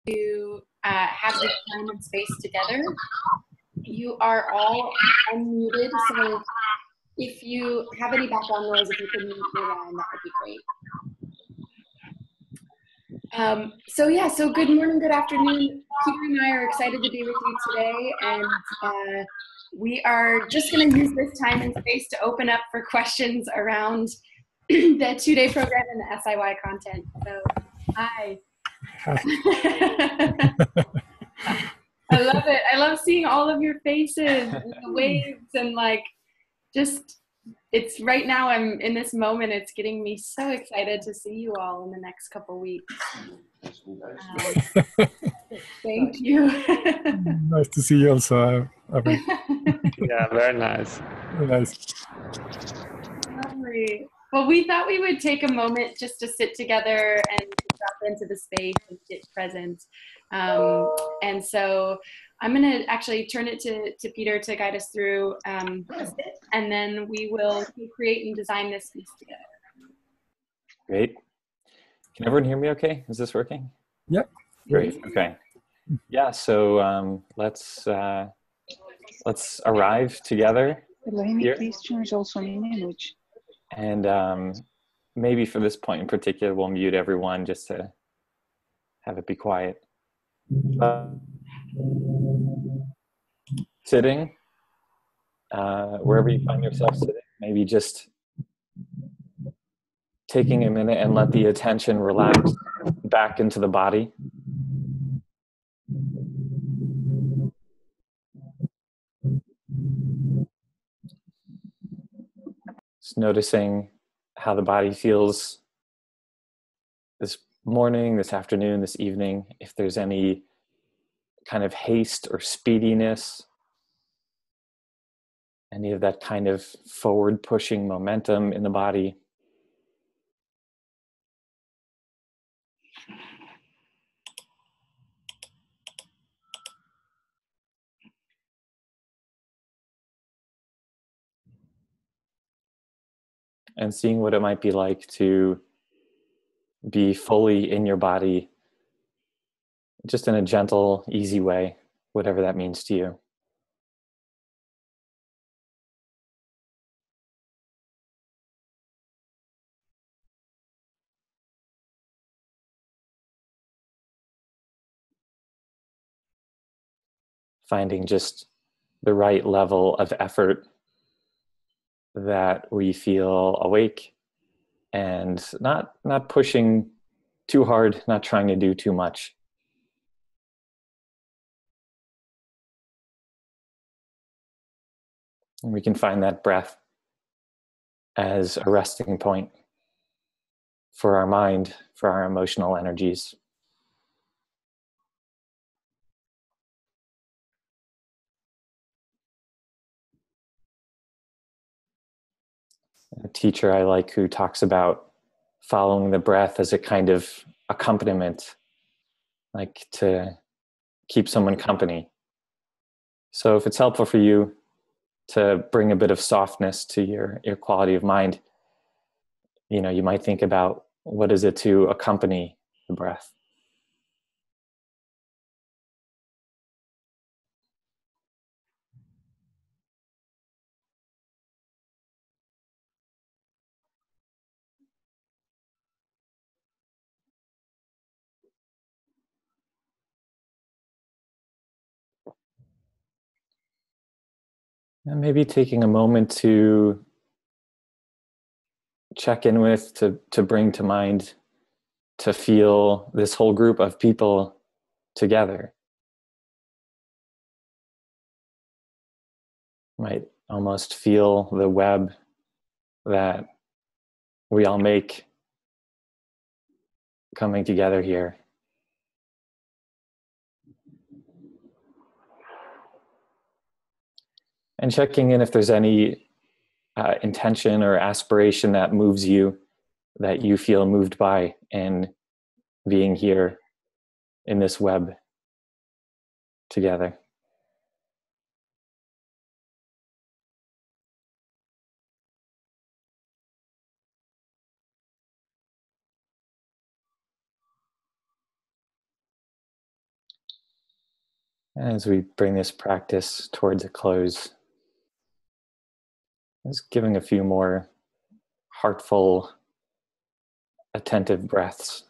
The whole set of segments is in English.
to have this time and space together. You are all unmuted, so if you have any background noise, if you could mute your line, that would be great. So good morning, good afternoon. Peter and I are excited to be with you today, and we are just going to use this time and space to open up for questions around the two-day program and the SIY content. So, hi. I love it. I love seeing all of your faces and the waves and like just, it's right now I'm in this moment. It's getting me so excited to see you all in the next couple weeks. Thank you. Nice to see you also. Yeah, very nice. Very nice. Lovely. Well, we thought we would take a moment just to sit together and drop into the space and get present. And so I'm going to actually turn it to Peter to guide us through a sit, and then we will create and design this piece together. Great. Can everyone hear me okay? Is this working? Yep. Great. Okay. Yeah, so let's arrive together here. Please change also in image. And maybe for this point in particular, we'll mute everyone just to have it be quiet. Sitting, wherever you find yourself sitting, maybe just taking a minute and let the attention relax back into the body. Just noticing how the body feels this morning, this afternoon, this evening, if there's any kind of haste or speediness, any of that kind of forward pushing momentum in the body. And seeing what it might be like to be fully in your body, just in a gentle, easy way, whatever that means to you. Finding just the right level of effort that we feel awake and not pushing too hard, not trying to do too much. And we can find that breath as a resting point for our mind, for our emotional energies. A teacher I like who talks about following the breath as a kind of accompaniment, like to keep someone company. So if it's helpful for you to bring a bit of softness to your quality of mind, you know, you might think about what is it to accompany the breath. And maybe taking a moment to check in with, to bring to mind, to feel this whole group of people together. Might almost feel the web that we all make coming together here. And checking in if there's any intention or aspiration that moves you, that you feel moved by in being here in this web together. As we bring this practice towards a close, just giving a few more heartful, attentive breaths.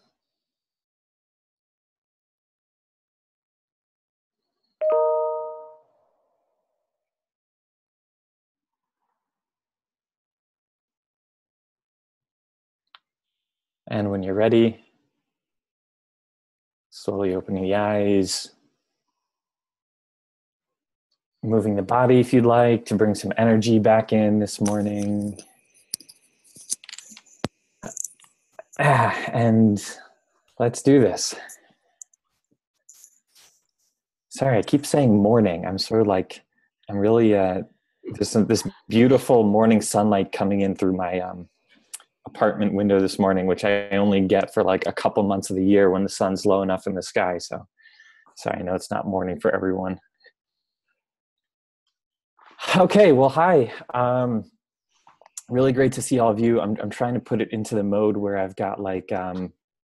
And when you're ready, slowly opening the eyes, moving the body if you'd like to bring some energy back in this morning. And let's do this. Sorry, I keep saying morning. I'm sort of like, I'm really, there's this beautiful morning sunlight coming in through my apartment window this morning, which I only get for like a couple months of the year when the sun's low enough in the sky. So sorry, I know it's not morning for everyone. Okay, well, hi. Really great to see all of you. I'm trying to put it into the mode where I've got like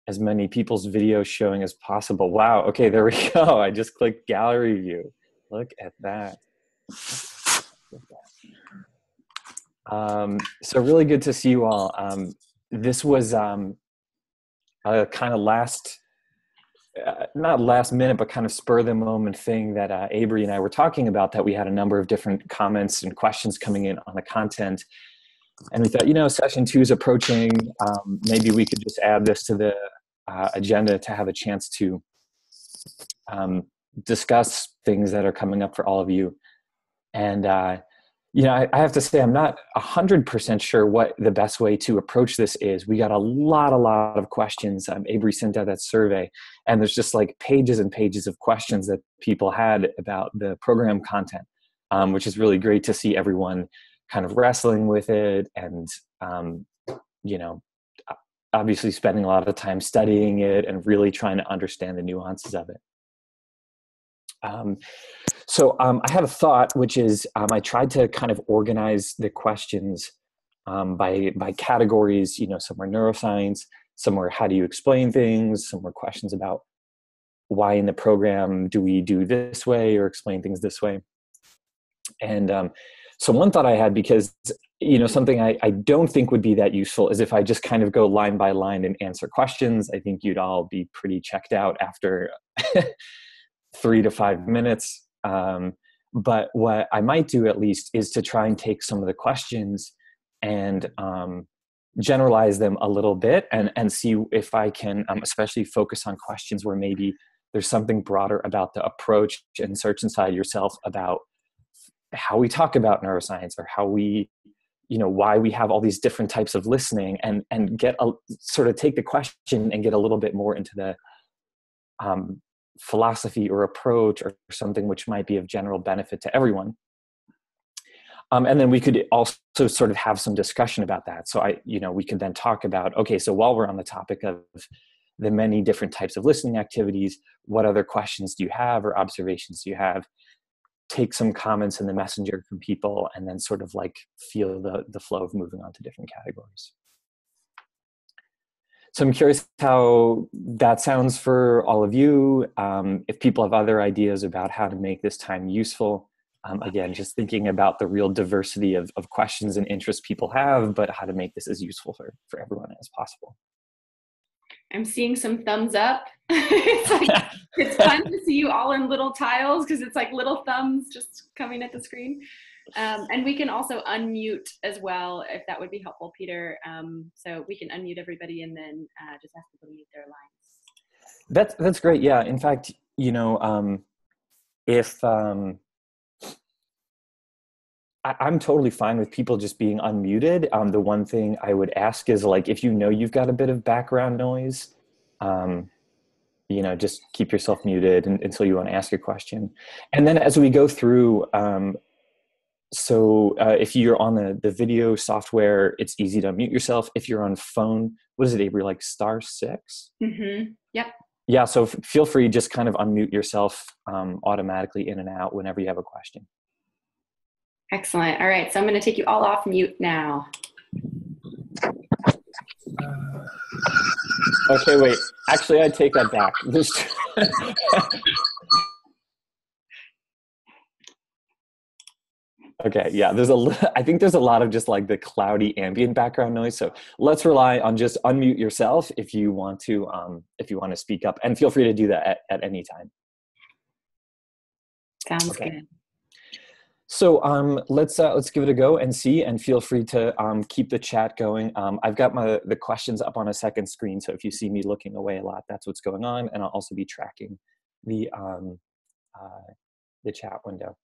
as many people's videos showing as possible. Wow, okay, there we go. I just clicked gallery view. Look at that. So really good to see you all. This was a kind of not last minute, but kind of spur of the moment thing that Avery and I were talking about, that we had a number of different comments and questions coming in on the content. And we thought, session 2 is approaching. Maybe we could just add this to the agenda to have a chance to discuss things that are coming up for all of you. And, I have to say, I'm not 100% sure what the best way to approach this is. We got a lot of questions. Avery sent out that survey, and there's just like pages and pages of questions that people had about the program content, which is really great to see everyone kind of wrestling with it and, obviously spending a lot of time studying it and really trying to understand the nuances of it. So I had a thought, which is I tried to kind of organize the questions by categories. Some were neuroscience, some were how do you explain things, some were questions about why in the program do we do this way or explain things this way. And so one thought I had, because something I don't think would be that useful is if I just kind of go line by line and answer questions. I think you'd all be pretty checked out after 3 to 5 minutes. But what I might do at least is to try and take some of the questions and generalize them a little bit and see if I can especially focus on questions where maybe there's something broader about the approach and search inside yourself about how we talk about neuroscience, or how we, why we have all these different types of listening, and sort of take the question and get a little bit more into the philosophy or approach or something which might be of general benefit to everyone. And then we could also sort of have some discussion about that. So we could then talk about, okay, so while we're on the topic of the many different types of listening activities, what other questions do you have or observations do you have? Take some comments in the messenger from people, and then sort of like feel the flow of moving on to different categories. So I'm curious how that sounds for all of you. If people have other ideas about how to make this time useful, again, just thinking about the real diversity of questions and interests people have, but how to make this as useful for everyone as possible. I'm seeing some thumbs up. It's fun to see you all in little tiles, because it's like little thumbs just coming at the screen. And we can also unmute as well, if that would be helpful, Peter. So we can unmute everybody and then just ask people to mute their lines. That's great. Yeah. In fact, if I'm totally fine with people just being unmuted. The one thing I would ask is, like, if you've got a bit of background noise, just keep yourself muted until you want to ask a question. And then as we go through, if you're on the video software, it's easy to unmute yourself. If you're on phone, what is it, Avery, like *6? Mm-hmm. Yep. Yeah, so feel free, just kind of unmute yourself automatically in and out whenever you have a question. Excellent. All right, so I'm going to take you all off mute now. Okay, wait. Actually, I take that back. Okay, yeah, I think there's a lot of just like the cloudy ambient background noise. So let's rely on just unmute yourself if you want to speak up, and feel free to do that at any time. Sounds Okay. good. So let's give it a go and see, and feel free to keep the chat going. I've got the questions up on a second screen, so if you see me looking away a lot, that's what's going on, and I'll also be tracking the chat window.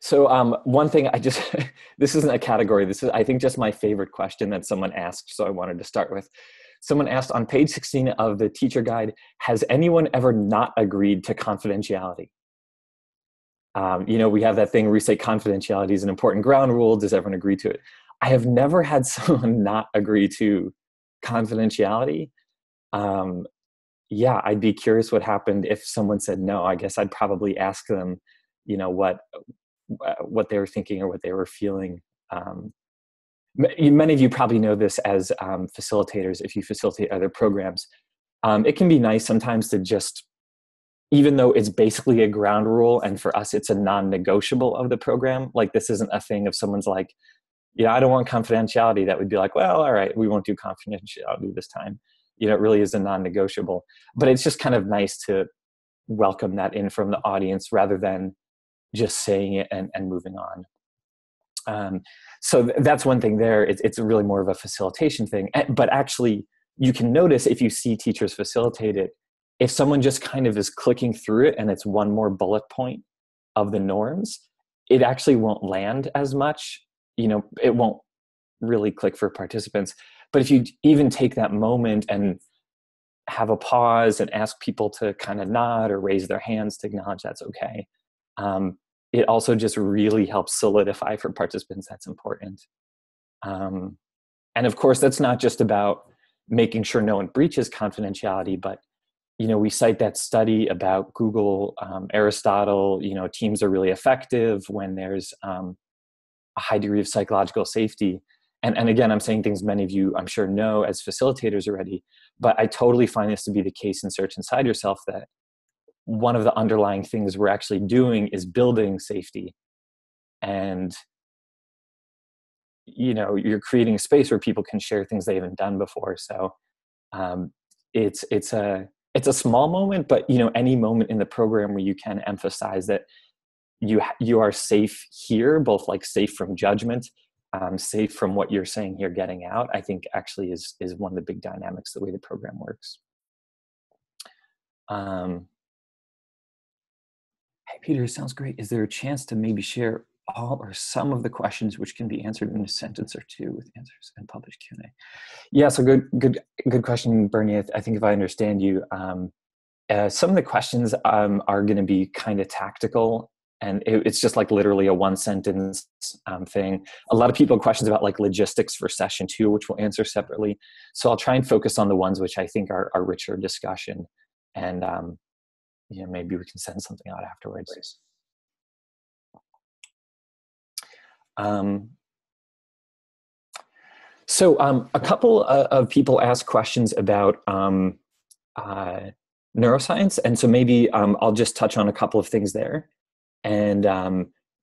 So one thing this isn't a category, this is I think just my favorite question that someone asked, so I wanted to start with. Someone asked on page 16 of the teacher guide, has anyone ever not agreed to confidentiality? We have that thing where we say confidentiality is an important ground rule. Does everyone agree to it? I have never had someone not agree to confidentiality. Yeah, I'd be curious what happened if someone said no. I guess I'd probably ask them, what they were thinking or what they were feeling. Many of you probably know this as facilitators. If you facilitate other programs, it can be nice sometimes to just, even though it's basically a ground rule, and for us it's a non-negotiable of the program, like this isn't a thing if someone's like, I don't want confidentiality, that would be like, well, all right, we won't do confidentiality this time. It really is a non-negotiable. But it's just kind of nice to welcome that in from the audience rather than just saying it and moving on. So that's one thing there. It's really more of a facilitation thing. But actually, you can notice if you see teachers facilitate it, if someone just kind of is clicking through it and it's one more bullet point of the norms, it actually won't land as much. It won't really click for participants. But if you even take that moment and have a pause and ask people to kind of nod or raise their hands to acknowledge that's okay, it also just really helps solidify for participants that's important. And of course, that's not just about making sure no one breaches confidentiality, but we cite that study about Google, Aristotle, teams are really effective when there's a high degree of psychological safety. And again, I'm saying things many of you, I'm sure, know as facilitators already, but I totally find this to be the case in Search Inside Yourself, that one of the underlying things we're actually doing is building safety. And, you're creating a space where people can share things they haven't done before. So it's a small moment, but any moment in the program where you can emphasize that you are safe here, both like safe from judgment, safe from what you're saying here getting out, I think actually is one of the big dynamics, the way the program works. Hey, Peter, sounds great. Is there a chance to maybe share all or some of the questions which can be answered in a sentence or two with answers and published Q&A? Yeah, so good question, Bernie. I think if I understand you, some of the questions are going to be kind of tactical, and it's just like literally a one sentence thing. A lot of people have questions about like logistics for session 2, which we'll answer separately. So I'll try and focus on the ones which I think are richer discussion, and maybe we can send something out afterwards. So a couple of people asked questions about neuroscience, and so maybe I'll just touch on a couple of things there, and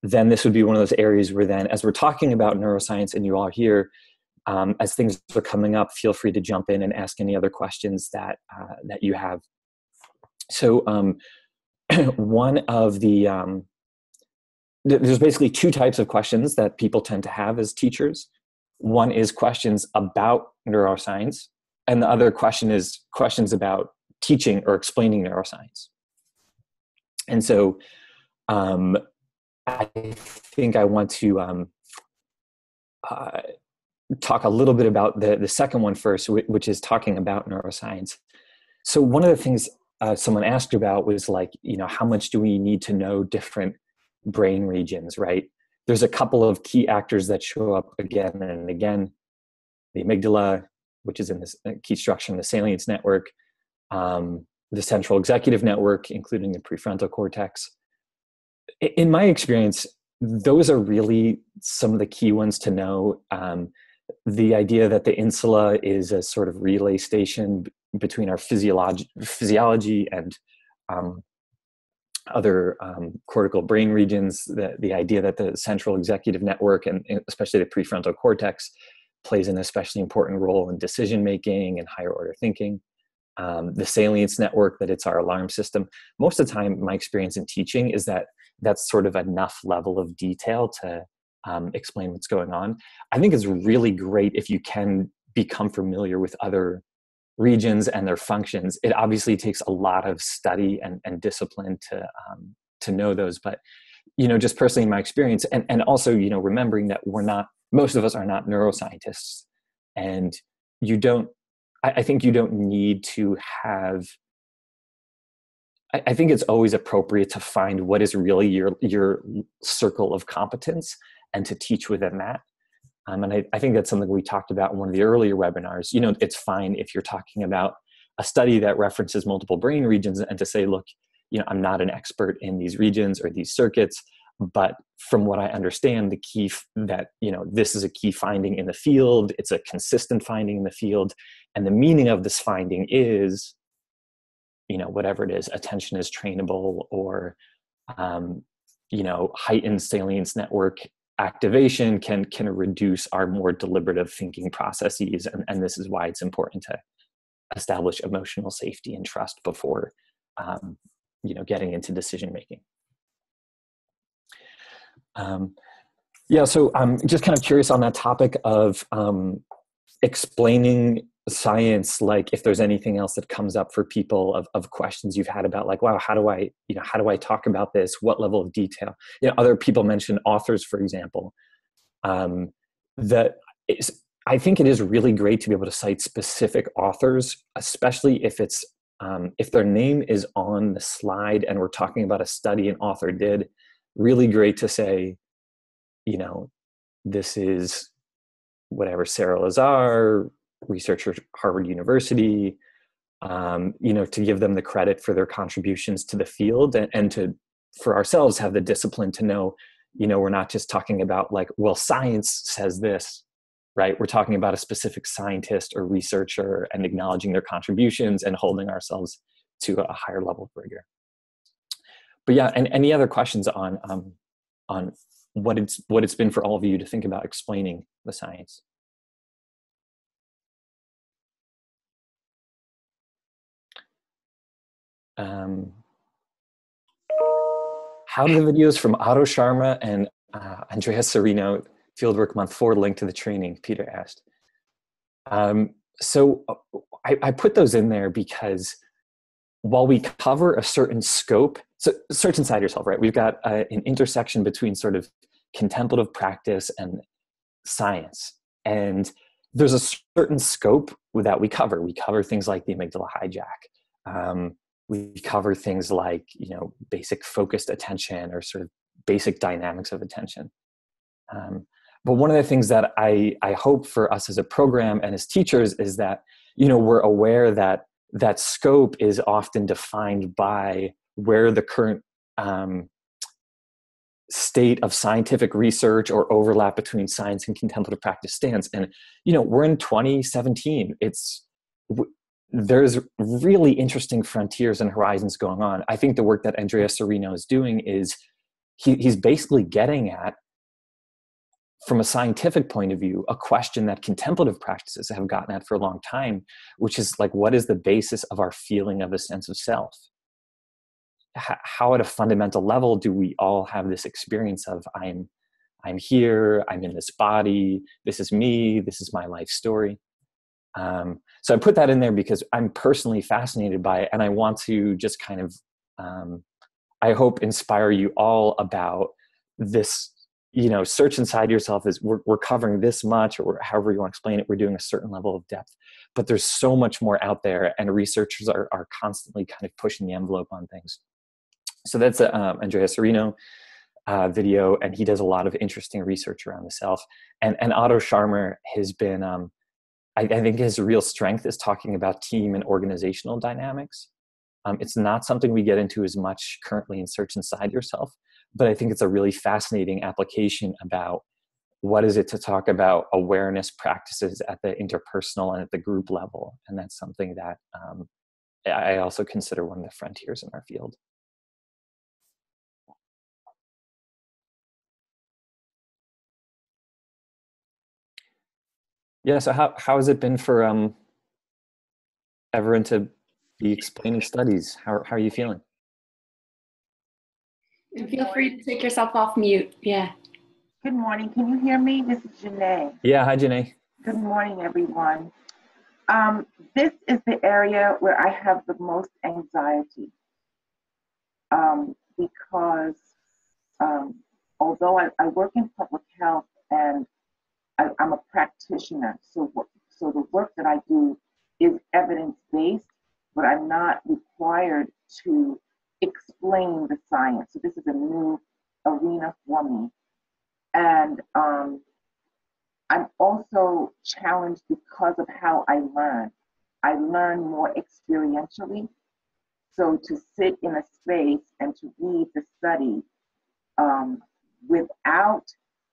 then this would be one of those areas where then, as we're talking about neuroscience and you all are here, as things are coming up, feel free to jump in and ask any other questions that you have. So one of the there's basically 2 types of questions that people tend to have as teachers. One is questions about neuroscience, and the other question is questions about teaching or explaining neuroscience. And so I think I want to talk a little bit about the second one first, which is talking about neuroscience. So one of the things someone asked about was like, how much do we need to know different brain regions, right? There's a couple of key actors that show up again and again. The amygdala, which is in this key structure in the salience network, the central executive network, including the prefrontal cortex. In my experience, those are really some of the key ones to know. The idea that the insula is a sort of relay station between our physiology and other cortical brain regions, the idea that the central executive network and especially the prefrontal cortex plays an especially important role in decision making and higher order thinking. The salience network, that it's our alarm system. Most of the time, my experience in teaching is that that's sort of enough level of detail to explain what's going on. I think it's really great if you can become familiar with other regions and their functions. It obviously takes a lot of study and discipline to know those, but just personally in my experience, and also remembering that most of us are not neuroscientists, and I think you don't need to have. I think it's always appropriate to find what is really your circle of competence and to teach within that. And I think that's something we talked about in one of the earlier webinars. It's fine if you're talking about a study that references multiple brain regions and to say, look, I'm not an expert in these regions or these circuits, but from what I understand, the key that, this is a key finding in the field. It's a consistent finding in the field. And the meaning of this finding is, whatever it is, attention is trainable, or, heightened salience network activation can reduce our more deliberative thinking processes. And this is why it's important to establish emotional safety and trust before, getting into decision making. So I'm just kind of curious on that topic of explaining science, like if there's anything else that comes up for people of questions you've had about, like, wow, how do I talk about this? What level of detail? Other people mention authors, for example. I think it is really great to be able to cite specific authors, especially if it's if their name is on the slide and we're talking about a study an author did. Really great to say, this is whatever, Sarah Lazar, researcher at Harvard University, to give them the credit for their contributions to the field, and to, for ourselves, have the discipline to know, we're not just talking about like, well, science says this, right? We're talking about a specific scientist or researcher and acknowledging their contributions and holding ourselves to a higher level of rigor. But yeah, and any other questions on what it's been for all of you to think about explaining the science? How do the videos from Otto Sharma and Andrea Serino, Fieldwork Month 4, link to the training? Peter asked. So I put those in there because while we cover a certain scope, so search inside yourself, right? We've got an intersection between sort of contemplative practice and science. And there's a certain scope that we cover. We cover things like the amygdala hijack. We cover things like, basic focused attention or sort of basic dynamics of attention. But one of the things that I hope for us as a program and as teachers is that, we're aware that that scope is often defined by where the current state of scientific research or overlap between science and contemplative practice stands. And, we're in 2017. There's really interesting frontiers and horizons going on. I think the work that Andrea Serino is doing is he's basically getting at, from a scientific point of view, a question that contemplative practices have gotten at for a long time, which is like, what is the basis of our feeling of a sense of self? How at a fundamental level do we all have this experience of I'm here, I'm in this body, this is me, this is my life story. So I put that in there because I'm personally fascinated by it, and I want to just kind of, I hope, inspire you all about this. Search inside yourself is we're covering this much, or however you want to explain it, we're doing a certain level of depth, but there's so much more out there, and researchers are constantly kind of pushing the envelope on things. So that's Andrea Serino video, and he does a lot of interesting research around the self. And Otto Scharmer has been, I think his real strength is talking about team and organizational dynamics. It's not something we get into as much currently in Search Inside Yourself, but I think it's a really fascinating application about what is it to talk about awareness practices at the interpersonal and at the group level. And that's something that I also consider one of the frontiers in our field. Yeah. So how has it been for everyone to be explaining studies? How are you feeling? And feel free to take yourself off mute. Yeah. Good morning. Can you hear me? This is Janae. Yeah. Hi, Janae. Good morning, everyone. This is the area where I have the most anxiety because although I work in public health and I'm a practitioner, so the work that I do is evidence-based, but I'm not required to explain the science. So this is a new arena for me. And I'm also challenged because of how I learn. I learn more experientially. So to sit in a space and to read the study without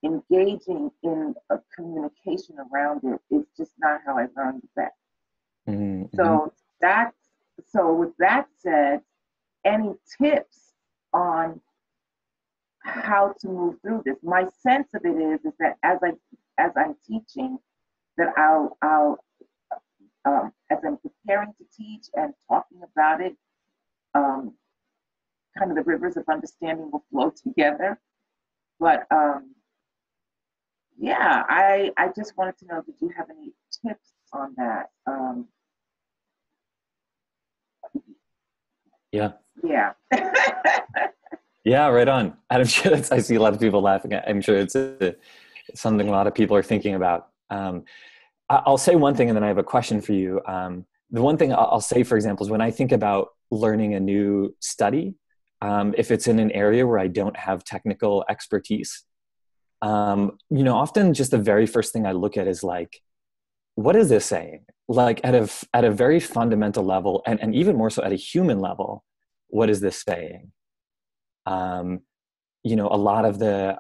engaging in a communication around it is just not how I learned that. Mm-hmm. So with that said, any tips on how to move through this? My sense of it is that as I'm teaching, that I'll as I'm preparing to teach and talking about it, kind of the rivers of understanding will flow together. But yeah, I just wanted to know, did you have any tips on that? Yeah. Yeah. Yeah, right on. And I'm sure I see a lot of people laughing. I'm sure it's something a lot of people are thinking about. I'll say one thing and then I have a question for you. The one thing I'll say, for example, is when I think about learning a new study, if it's in an area where I don't have technical expertise, often just the very first thing I look at is like, what is this saying? Like at a very fundamental level, and even more so at a human level, what is this saying? A lot of the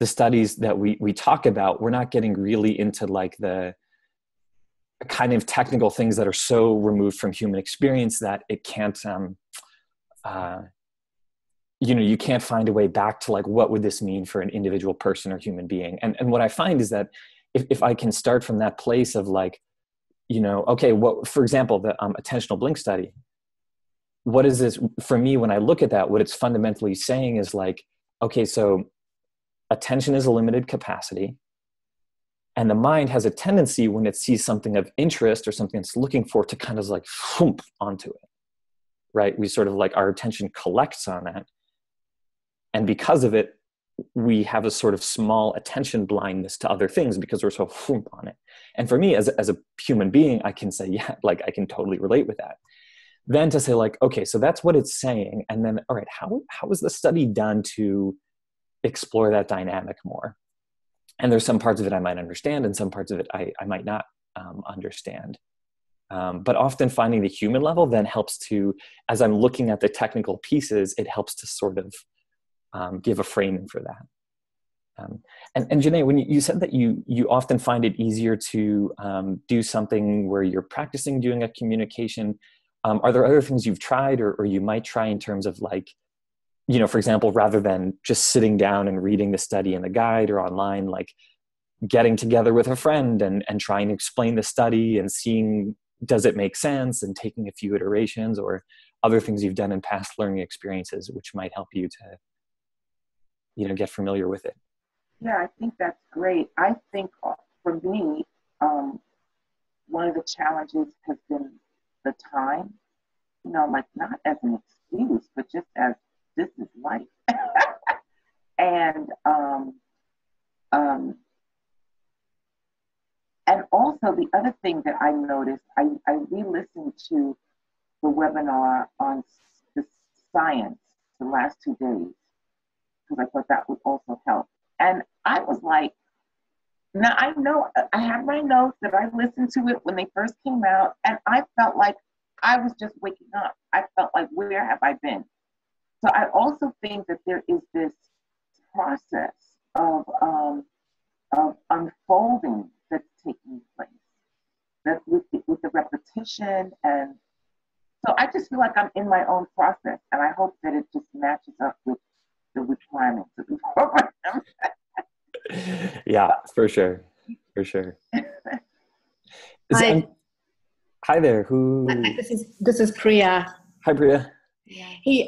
studies that we talk about, we're not getting really into like the kind of technical things that are so removed from human experience that it can't, you can't find a way back to like, what would this mean for an individual person or human being? And what I find is that if I can start from that place of like, okay, for example, the attentional blink study, what is this for me? When I look at that, what it's fundamentally saying is like, okay, so attention is a limited capacity, and the mind has a tendency when it sees something of interest or something it's looking for to kind of like thump onto it, right? We sort of like our attention collects on that. And because of it, we have a sort of small attention blindness to other things because we're so thump on it. And for me as a human being, I can say, yeah, like I can totally relate with that. Then to say like, okay, so that's what it's saying. And then, all right, how is the study done to explore that dynamic more? And there's some parts of it I might understand and some parts of it I might not understand. But often finding the human level then helps to, as I'm looking at the technical pieces, it helps to sort of give a framing for that. And Janae, when you said that you often find it easier to do something where you're practicing doing a communication, are there other things you've tried or you might try in terms of like, for example, rather than just sitting down and reading the study in the guide or online, like getting together with a friend and trying to explain the study and seeing, does it make sense, and taking a few iterations, or other things you've done in past learning experiences, which might help you to, get familiar with it? Yeah, I think that's great. I think for me, one of the challenges has been the time, like not as an excuse, but just as this is life. and and also the other thing that I noticed, I re-listened to the webinar on the science the last 2 days because I thought that would also help. And I was like, now I know I have my notes that I listened to it when they first came out, and I felt like I was just waking up. I felt like, where have I been? So I also think that there is this process of unfolding that's taking place, that with the repetition, and so I just feel like I'm in my own process, and I hope that it just matches up with the requirements of the program. Yeah, for sure. for sure. Hi. Hi there. Who? This is Priya. Hi, Priya. Hey,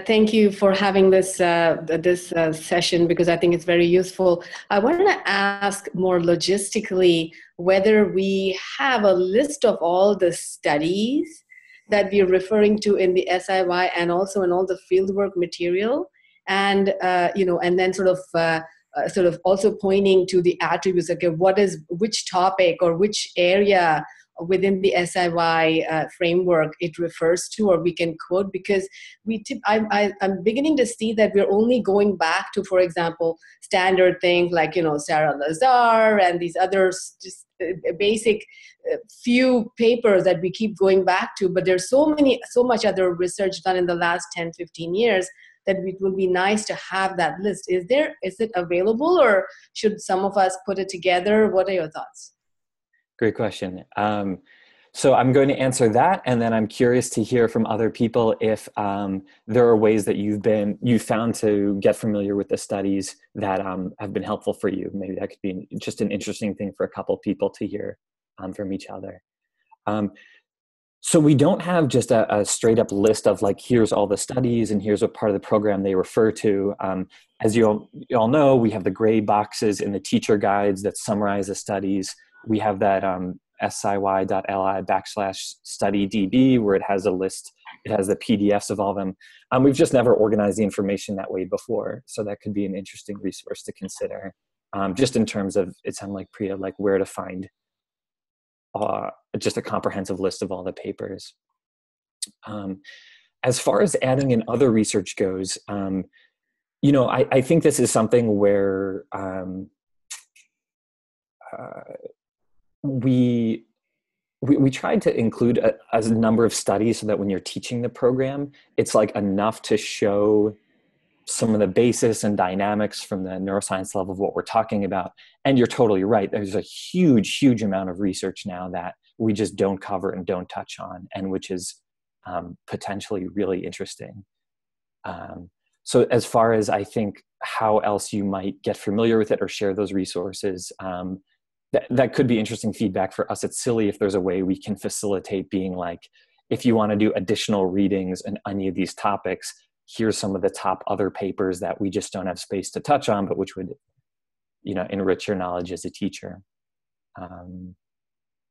thank you for having this session, because I think it's very useful. I wanted to ask more logistically whether we have a list of all the studies that we're referring to in the SIY and also in all the fieldwork material, and and then sort of also pointing to the attributes. Okay, which topic or which area within the SIY framework it refers to, or we can quote, because I'm beginning to see that we're only going back to, for example, standard things like, Sarah Lazar and these others, just basic few papers that we keep going back to, but there's so much other research done in the last 10, 15 years that it will be nice to have that list. Is it available, or should some of us put it together? What are your thoughts? Great question. So I'm going to answer that, and then I'm curious to hear from other people if there are ways that you found to get familiar with the studies that have been helpful for you. Maybe that could be just an interesting thing for a couple people to hear from each other. So we don't have just a straight up list of like, here's all the studies and here's what part of the program they refer to. As you all know, we have the gray boxes in the teacher guides that summarize the studies. We have that siy.li/studydb where it has a list. It has the PDFs of all of them. We've just never organized the information that way before. So that could be an interesting resource to consider. Just in terms of, it sounded like Priya, like where to find just a comprehensive list of all the papers. As far as adding in other research goes, I think this is something where we tried to include a number of studies so that when you're teaching the program, it's like enough to show some of the basis and dynamics from the neuroscience level of what we're talking about. And you're totally right. There's a huge, huge amount of research now that we just don't cover and don't touch on, and which is potentially really interesting. So as far as I think how else you might get familiar with it or share those resources, that could be interesting feedback for us at Silly if there's a way we can facilitate being like, if you want to do additional readings on any of these topics, here's some of the top other papers that we just don't have space to touch on, but which would, enrich your knowledge as a teacher.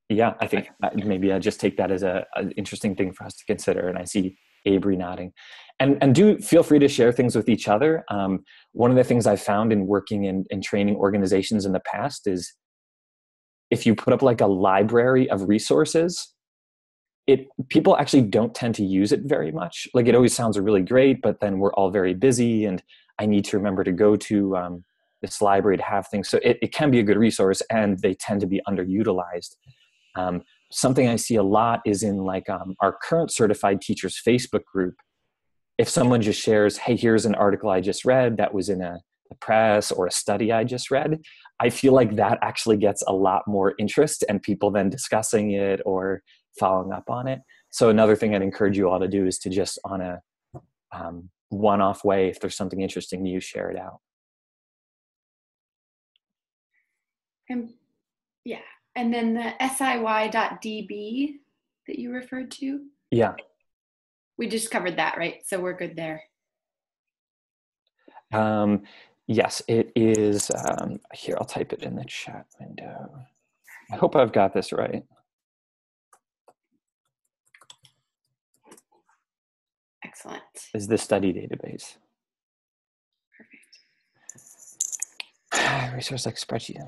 Yeah, I think maybe I just take that as an interesting thing for us to consider. And I see Avery nodding. And do feel free to share things with each other. One of the things I've found in working in training organizations in the past is if you put up like a library of resources, people actually don't tend to use it very much. Like it always sounds really great, but then we're all very busy and I need to remember to go to this library to have things. So it can be a good resource, and they tend to be underutilized. Something I see a lot is in like our current certified teachers Facebook group. If someone just shares, hey, here's an article I just read that was in a press or a study I just read, I feel like that actually gets a lot more interest and people then discussing it or following up on it. So another thing I'd encourage you all to do is to just on a one-off way, if there's something interesting to you, share it out. Yeah. And then the siy.db that you referred to? Yeah. We just covered that, right? So we're good there. Yes, it is. Here, I'll type it in the chat window. I hope I've got this right. Excellent. Is the study database. Perfect. Resource like spreadsheet.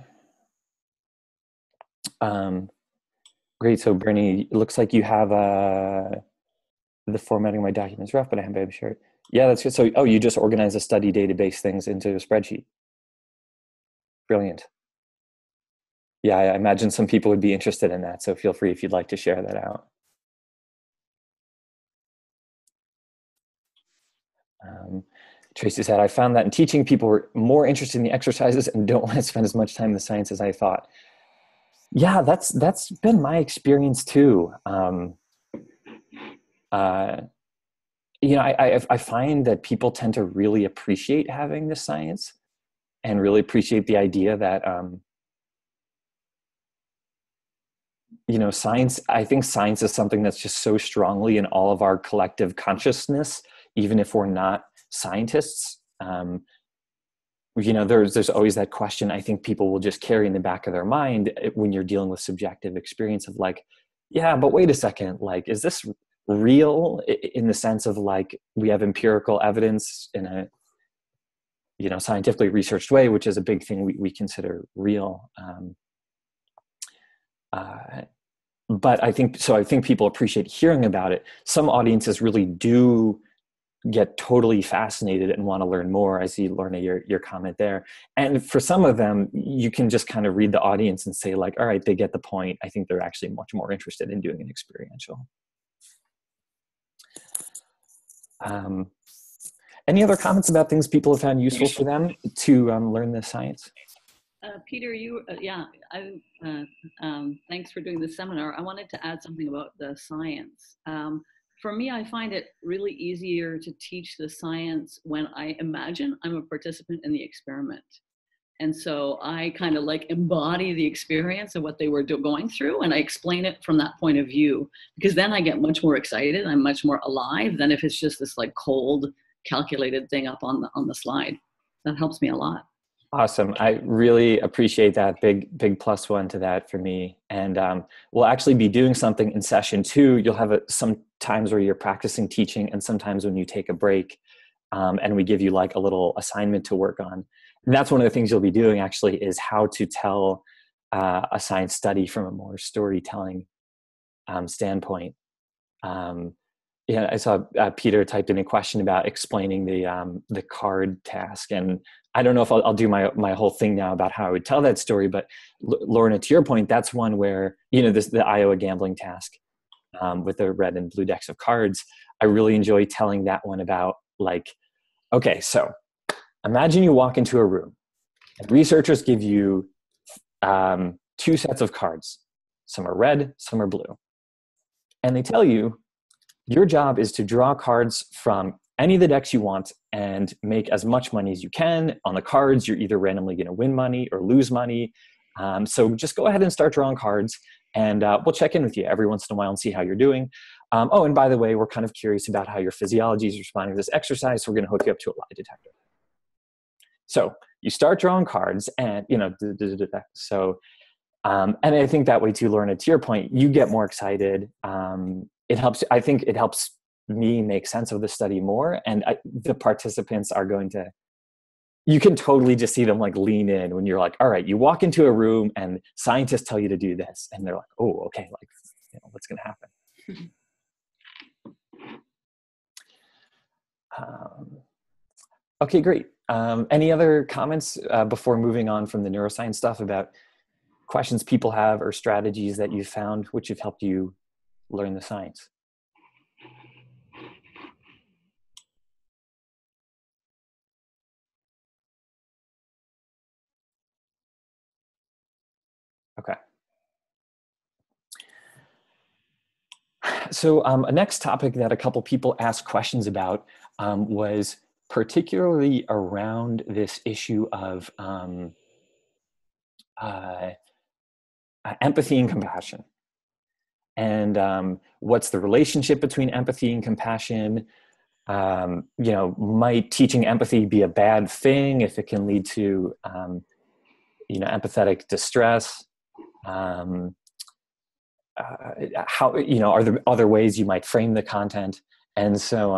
Great. So Bernie, it looks like you have the formatting of my documents rough, but I'm sure. Yeah, that's good. So, you just organize the study database things into a spreadsheet. Brilliant. Yeah, I imagine some people would be interested in that. So feel free if you'd like to share that out. Tracy said, I found that in teaching, people were more interested in the exercises and don't want to spend as much time in the science as I thought. Yeah, that's been my experience too. I find that people tend to really appreciate having the science and really appreciate the idea that science, I think science is something that's just so strongly in all of our collective consciousness, even if we're not scientists. There's always that question I think people will just carry in the back of their mind when you're dealing with subjective experience of like, yeah, but wait a second, like, is this real in the sense of like, we have empirical evidence in a, scientifically researched way, which is a big thing we consider real. But I think people appreciate hearing about it. Some audiences really do get totally fascinated and want to learn more. I see, Lorna, your comment there. And for some of them, you can just kind of read the audience and say like, all right, they get the point. I think they're actually much more interested in doing an experiential. Any other comments about things people have found useful for them to learn the science? Peter, thanks for doing the seminar. I wanted to add something about the science. For me, I find it really easier to teach the science when I imagine I'm a participant in the experiment. And so I kind of like embody the experience of what they were going through, and I explain it from that point of view, because then I get much more excited. I'm much more alive than if it's just this like cold, calculated thing up on the slide. That helps me a lot. Awesome. I really appreciate that. Big plus one to that for me. And we'll actually be doing something in session 2. You'll have some times where you're practicing teaching and sometimes when you take a break and we give you like a little assignment to work on. And that's one of the things you'll be doing actually is how to tell a science study from a more storytelling standpoint. Yeah, I saw Peter typed in a question about explaining the card task, and I don't know if I'll do my whole thing now about how I would tell that story. But Lorna, to your point, that's one where the Iowa gambling task with the red and blue decks of cards. I really enjoy telling that one about like, okay, so imagine you walk into a room, and researchers give you 2 sets of cards. Some are red, some are blue, and they tell you, your job is to draw cards from any of the decks you want and make as much money as you can. On the cards, you're either randomly going to win money or lose money. So just go ahead and start drawing cards, and we'll check in with you every once in a while and see how you're doing. Oh, and by the way, we're kind of curious about how your physiology is responding to this exercise, so we're going to hook you up to a lie detector. So you start drawing cards, and so and I think that way too, Lorna, to your point, you get more excited. I think it helps me make sense of the study more, and the participants are going to, you can totally just see them like lean in when you're like, all right, you walk into a room and scientists tell you to do this, and they're like, oh, okay, like, what's going to happen? Okay, great. Any other comments before moving on from the neuroscience stuff about questions people have or strategies that you've found which have helped you learn the science? Okay. So a next topic that a couple people asked questions about was particularly around this issue of empathy and compassion. And what's the relationship between empathy and compassion? Might teaching empathy be a bad thing if it can lead to, empathetic distress? How, are there other ways you might frame the content? And so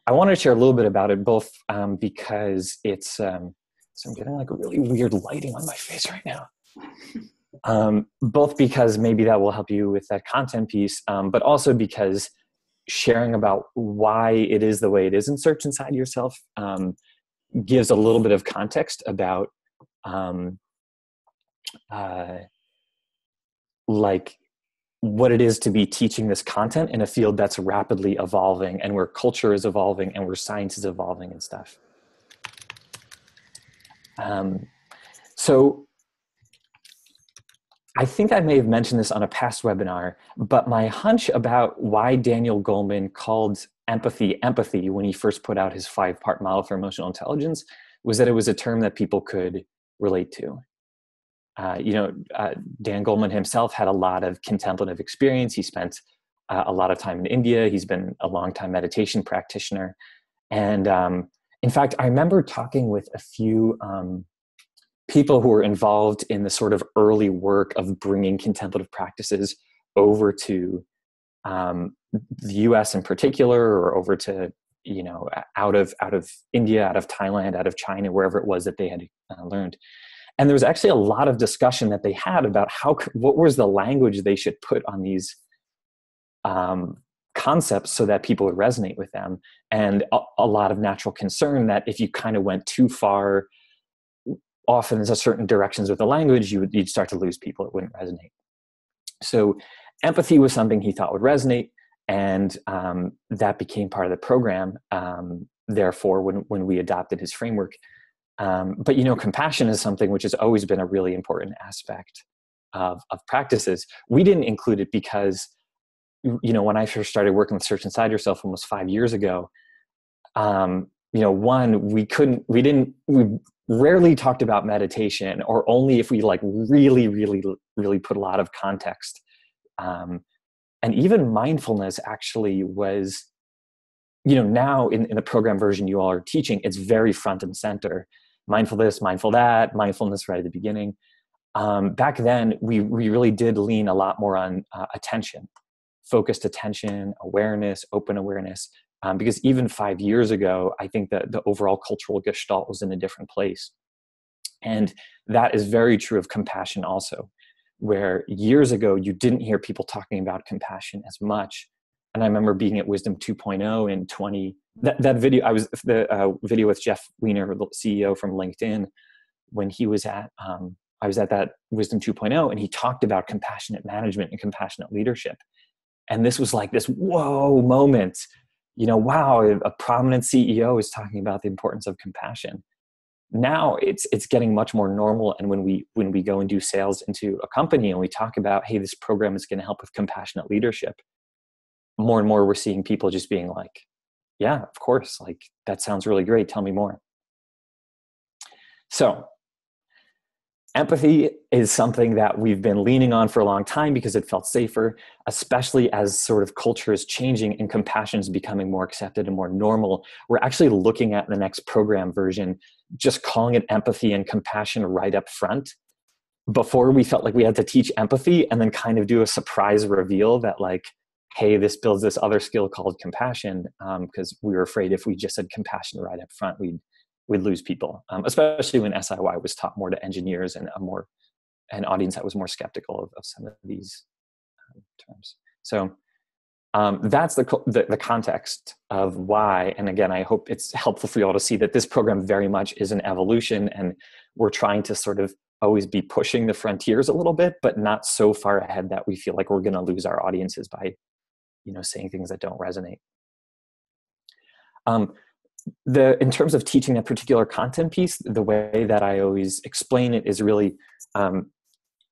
I want to share a little bit about it, both because it's, so I'm getting like a really weird lighting on my face right now. Both because maybe that will help you with that content piece, but also because sharing about why it is the way it is in Search Inside Yourself gives a little bit of context about like what it is to be teaching this content in a field that's rapidly evolving, and where culture is evolving and where science is evolving and stuff. So I think I may have mentioned this on a past webinar, but my hunch about why Daniel Goleman called empathy when he first put out his 5-part model for emotional intelligence was that it was a term that people could relate to. Dan Goleman himself had a lot of contemplative experience. He spent a lot of time in India. He's been a long-time meditation practitioner. And in fact, I remember talking with a few people who were involved in the sort of early work of bringing contemplative practices over to the US in particular, or over to, out of India, out of Thailand, out of China, wherever it was that they had learned. And there was actually a lot of discussion that they had about what was the language they should put on these concepts so that people would resonate with them. And a lot of natural concern that if you kind of went too far, often in certain directions with the language, you'd start to lose people. It wouldn't resonate. So empathy was something he thought would resonate, and that became part of the program. Therefore, when we adopted his framework. But compassion is something which has always been a really important aspect of practices. We didn't include it because, when I first started working with Search Inside Yourself almost 5 years ago, we rarely talked about meditation, or only if we really, really, really put a lot of context. And even mindfulness actually was, now in the program version you all are teaching, it's very front and center. Mindful this, mindful that, mindfulness right at the beginning. Back then, we really did lean a lot more on attention, focused attention, awareness, open awareness. Because even 5 years ago, I think that the overall cultural gestalt was in a different place. And that is very true of compassion also, where years ago, you didn't hear people talking about compassion as much. And I remember being at Wisdom 2.0 in that video. I was the video with Jeff Weiner, the CEO from LinkedIn, when he was I was at that Wisdom 2.0, and he talked about compassionate management and compassionate leadership. And this was like this whoa moment. Wow, a prominent CEO is talking about the importance of compassion. Now it's getting much more normal. And when we go and do sales into a company and we talk about, hey, this program is going to help with compassionate leadership, more and more we're seeing people just being like, yeah, of course, that sounds really great. Tell me more. So empathy is something that we've been leaning on for a long time because it felt safer, especially as sort of culture is changing and compassion is becoming more accepted and more normal. We're actually looking at the next program version, just calling it empathy and compassion right up front. Before, we felt like we had to teach empathy and then kind of do a surprise reveal that hey, this builds this other skill called compassion, because we were afraid if we just said compassion right up front, we'd lose people, especially when SIY was taught more to engineers and an audience that was more skeptical of some of these terms. So that's the context of why. And again, I hope it's helpful for you all to see that this program very much is an evolution, and we're trying to sort of always be pushing the frontiers a little bit, but not so far ahead that we feel like we're going to lose our audiences by saying things that don't resonate. In terms of teaching a particular content piece, the way that I always explain it is really,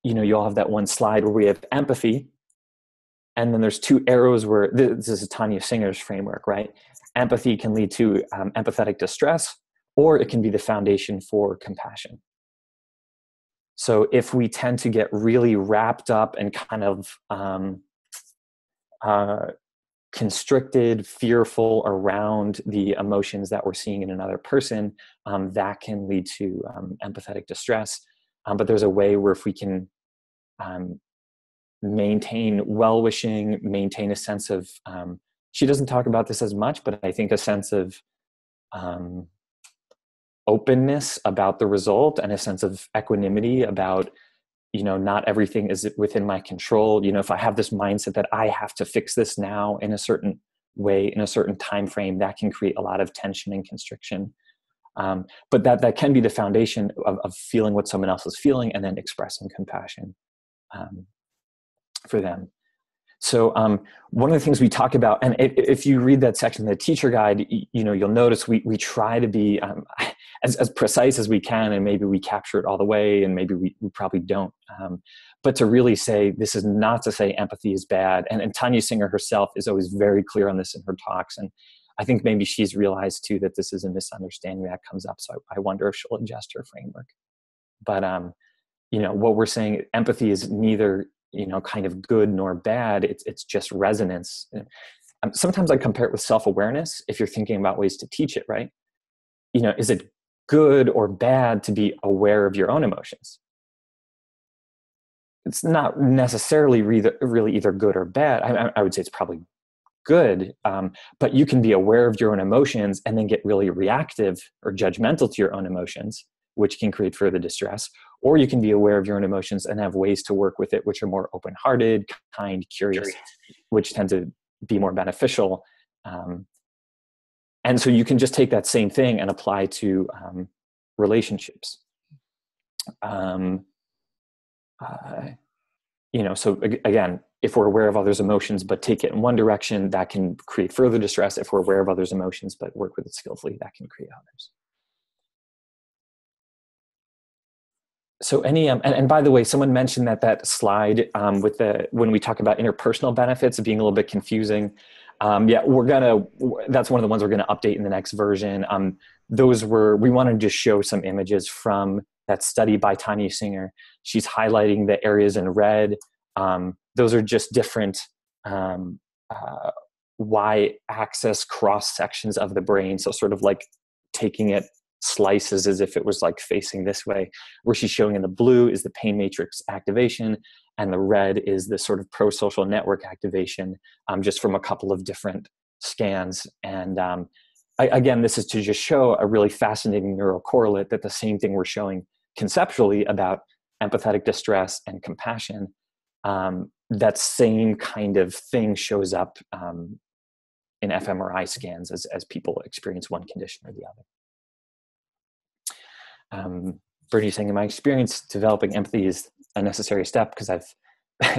you all have that one slide where we have empathy, and then there's two arrows where this is Tanya Singer's framework, right? Empathy can lead to empathetic distress, or it can be the foundation for compassion. So if we tend to get really wrapped up and kind of constricted, fearful around the emotions that we're seeing in another person, that can lead to empathetic distress. But there's a way where if we can maintain well-wishing, maintain a sense of, she doesn't talk about this as much, but I think a sense of openness about the result, and a sense of equanimity about, not everything is within my control. If I have this mindset that I have to fix this now in a certain way, in a certain time frame, that can create a lot of tension and constriction. But that can be the foundation of feeling what someone else is feeling, and then expressing compassion for them. So one of the things we talk about, and if you read that section of the teacher guide, you'll notice we try to be as precise as we can, and maybe we capture it all the way, and maybe we probably don't. But to really say, this is not to say empathy is bad. And Tanya Singer herself is always very clear on this in her talks. And I think maybe she's realized too that this is a misunderstanding that comes up. So I wonder if she'll adjust her framework. But what we're saying, empathy is neither, kind of good nor bad. It's just resonance. Sometimes I compare it with self-awareness. If you're thinking about ways to teach it, right? Is it good or bad to be aware of your own emotions? It's not necessarily really either good or bad. I would say it's probably good, but you can be aware of your own emotions and then get really reactive or judgmental to your own emotions, which can create further distress. Or you can be aware of your own emotions and have ways to work with it, which are more open-hearted, kind, curious, which tend to be more beneficial. And so you can just take that same thing and apply to relationships. So again, if we're aware of others' emotions but take it in one direction, that can create further distress. If we're aware of others' emotions but work with it skillfully, that can create others. So and by the way, someone mentioned that slide with when we talk about interpersonal benefits being a little bit confusing. Yeah, that's one of the ones we're gonna update in the next version. We wanted to just show some images from that study by Tanya Singer. She's highlighting the areas in red. Those are just different y-axis cross sections of the brain. So sort of like taking it slices as if it was like facing this way. Where she's showing in the blue is the pain matrix activation, and the red is the sort of pro-social network activation, just from a couple of different scans. And again, this is to just show a really fascinating neural correlate that the same thing we're showing conceptually about empathetic distress and compassion, that same kind of thing shows up in fMRI scans as people experience one condition or the other. Bernie's saying, in my experience, developing empathy is a necessary step because I've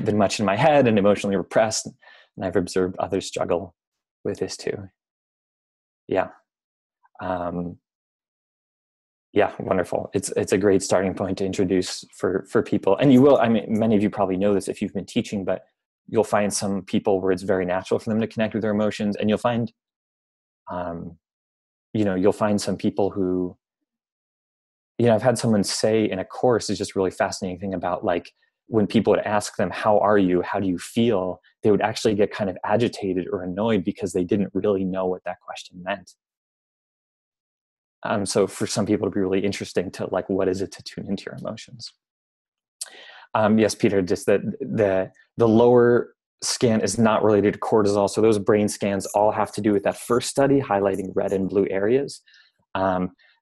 been much in my head and emotionally repressed, and I've observed others struggle with this too. Yeah. Yeah, wonderful. It's a great starting point to introduce for people. And you will, many of you probably know this if you've been teaching, but you'll find some people where it's very natural for them to connect with their emotions. And you'll find, you'll find some people who, I've had someone say in a course, is just really fascinating thing about, like, when people would ask them, how are you? How do you feel? They would actually get kind of agitated or annoyed because they didn't really know what that question meant. So for some people it'd be really interesting to, like, what is it to tune into your emotions? Yes, Peter, just that the lower scan is not related to cortisol. So those brain scans all have to do with that first study highlighting red and blue areas.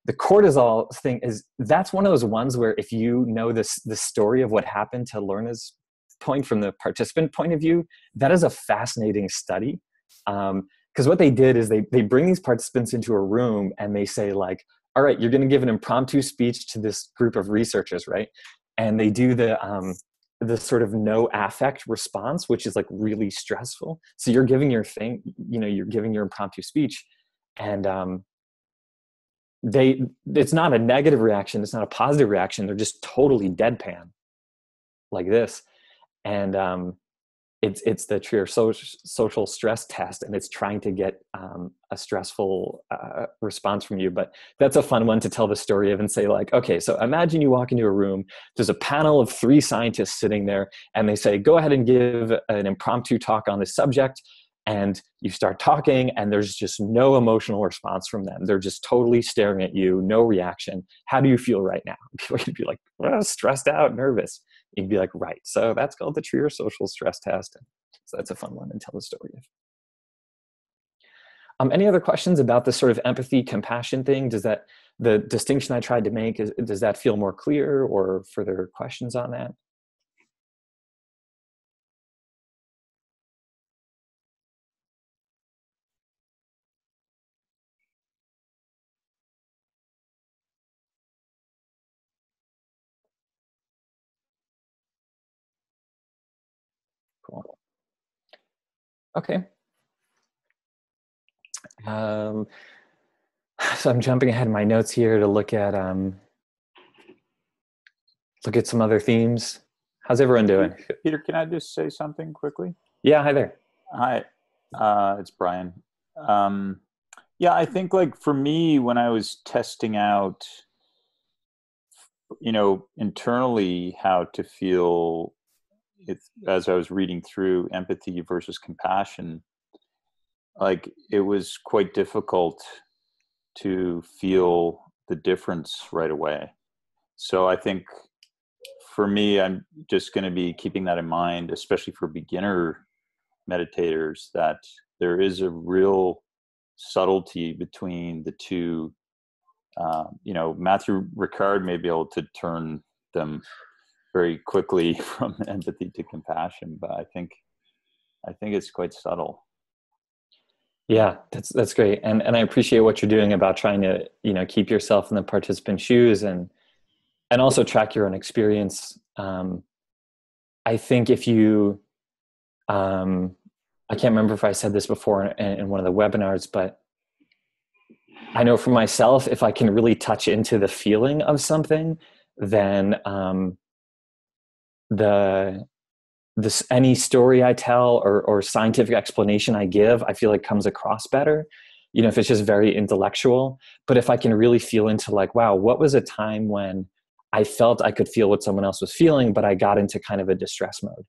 The cortisol thing that's one of those ones where if you know the story of what happened to Lorna's point from the participant point of view, that is a fascinating study. Because what they did is they bring these participants into a room and they say, like, all right, you're going to give an impromptu speech to this group of researchers, right? And they do the sort of no affect response, which is like really stressful. So you're giving your thing, you're giving your impromptu speech, and it's not a negative reaction, it's not a positive reaction. They're just totally deadpan, like this, and it's the Trier social stress test, and it's trying to get a stressful response from you. But that's a fun one to tell the story of and say, like, okay, so imagine you walk into a room, there's a panel of 3 scientists sitting there, and they say, go ahead and give an impromptu talk on this subject. And you start talking, and there's just no emotional response from them. They're just totally staring at you, no reaction. How do you feel right now? People would be like, well, stressed out, nervous. You'd be like, right. So that's called the Trier social stress test. So that's a fun one to tell the story of. Any other questions about this sort of empathy, compassion thing? Does that, the distinction I tried to make, does that feel more clear, or further questions on that? Cool. Okay. So I'm jumping ahead in my notes here to look at some other themes. How's everyone doing? Peter, can I just say something quickly? Yeah, hi there. Hi, it's Brian. Yeah, I think, like, for me, when I was testing out internally how to feel it, as I was reading through empathy versus compassion, like it was quite difficult to feel the difference right away. So I think for me, I'm just going to be keeping that in mind, especially for beginner meditators, that there is a real subtlety between the two. Matthew Ricard may be able to turn them very quickly from empathy to compassion, but I think it's quite subtle. Yeah, that's great. And I appreciate what you're doing about trying to, keep yourself in the participant's shoes and also track your own experience. I think if you, I can't remember if I said this before in one of the webinars, but I know for myself, if I can really touch into the feeling of something, then any story I tell or scientific explanation I give, I feel like comes across better. If it's just very intellectual. But if I can really feel into like, wow, what was a time when I felt I could feel what someone else was feeling, but I got into kind of a distress mode?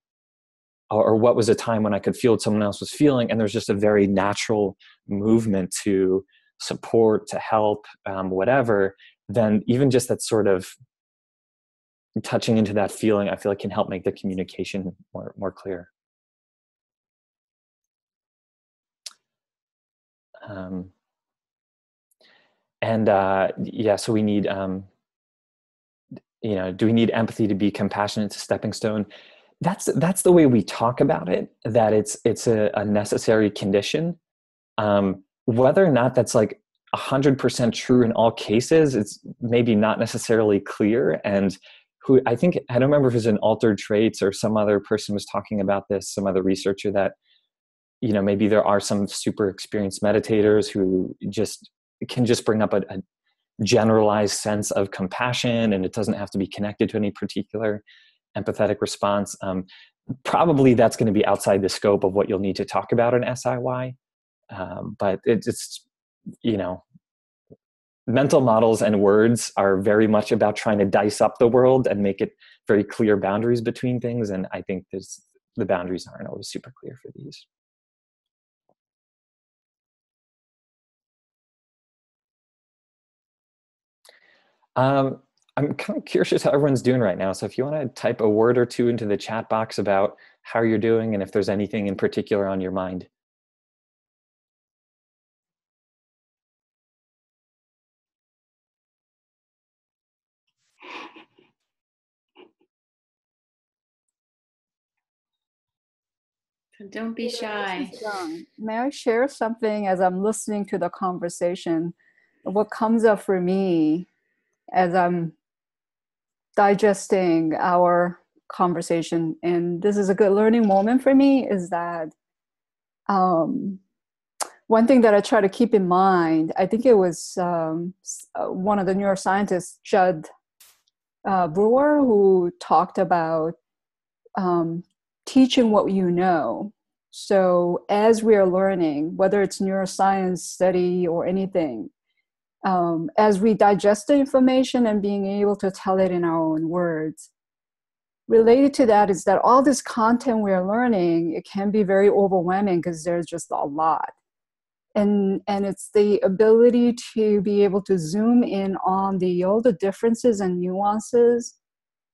Or what was a time when I could feel what someone else was feeling, and there's just a very natural movement to support, to help, whatever, then even just that sort of touching into that feeling, I feel like can help make the communication more clear. So we need, do we need empathy to be compassionate to stepping stone? That's the way we talk about it, that it's a necessary condition. Whether or not that's like 100% true in all cases, it's maybe not necessarily clear. And I don't remember if it was in Altered Traits or some other person was talking about this, some other researcher, that, maybe there are some super experienced meditators who can bring up a generalized sense of compassion, and it doesn't have to be connected to any particular empathetic response. Probably that's going to be outside the scope of what you'll need to talk about in SIY. But it's mental models and words are very much about trying to dice up the world and make it very clear boundaries between things. And I think the boundaries aren't always super clear for these. I'm kind of curious how everyone's doing right now. So if you want to type a word or two into the chat box about how you're doing and if there's anything in particular on your mind. Don't be shy. May I share something as I'm listening to the conversation? What comes up for me as I'm digesting our conversation, and this is a good learning moment for me, is that one thing that I try to keep in mind, I think it was one of the neuroscientists, Judd Brewer, who talked about teaching what you know. So as we are learning, whether it's neuroscience study or anything, as we digest the information and being able to tell it in our own words, related to that is that all this content we're learning, it can be very overwhelming because there's just a lot. And it's the ability to be able to zoom in on all the differences and nuances,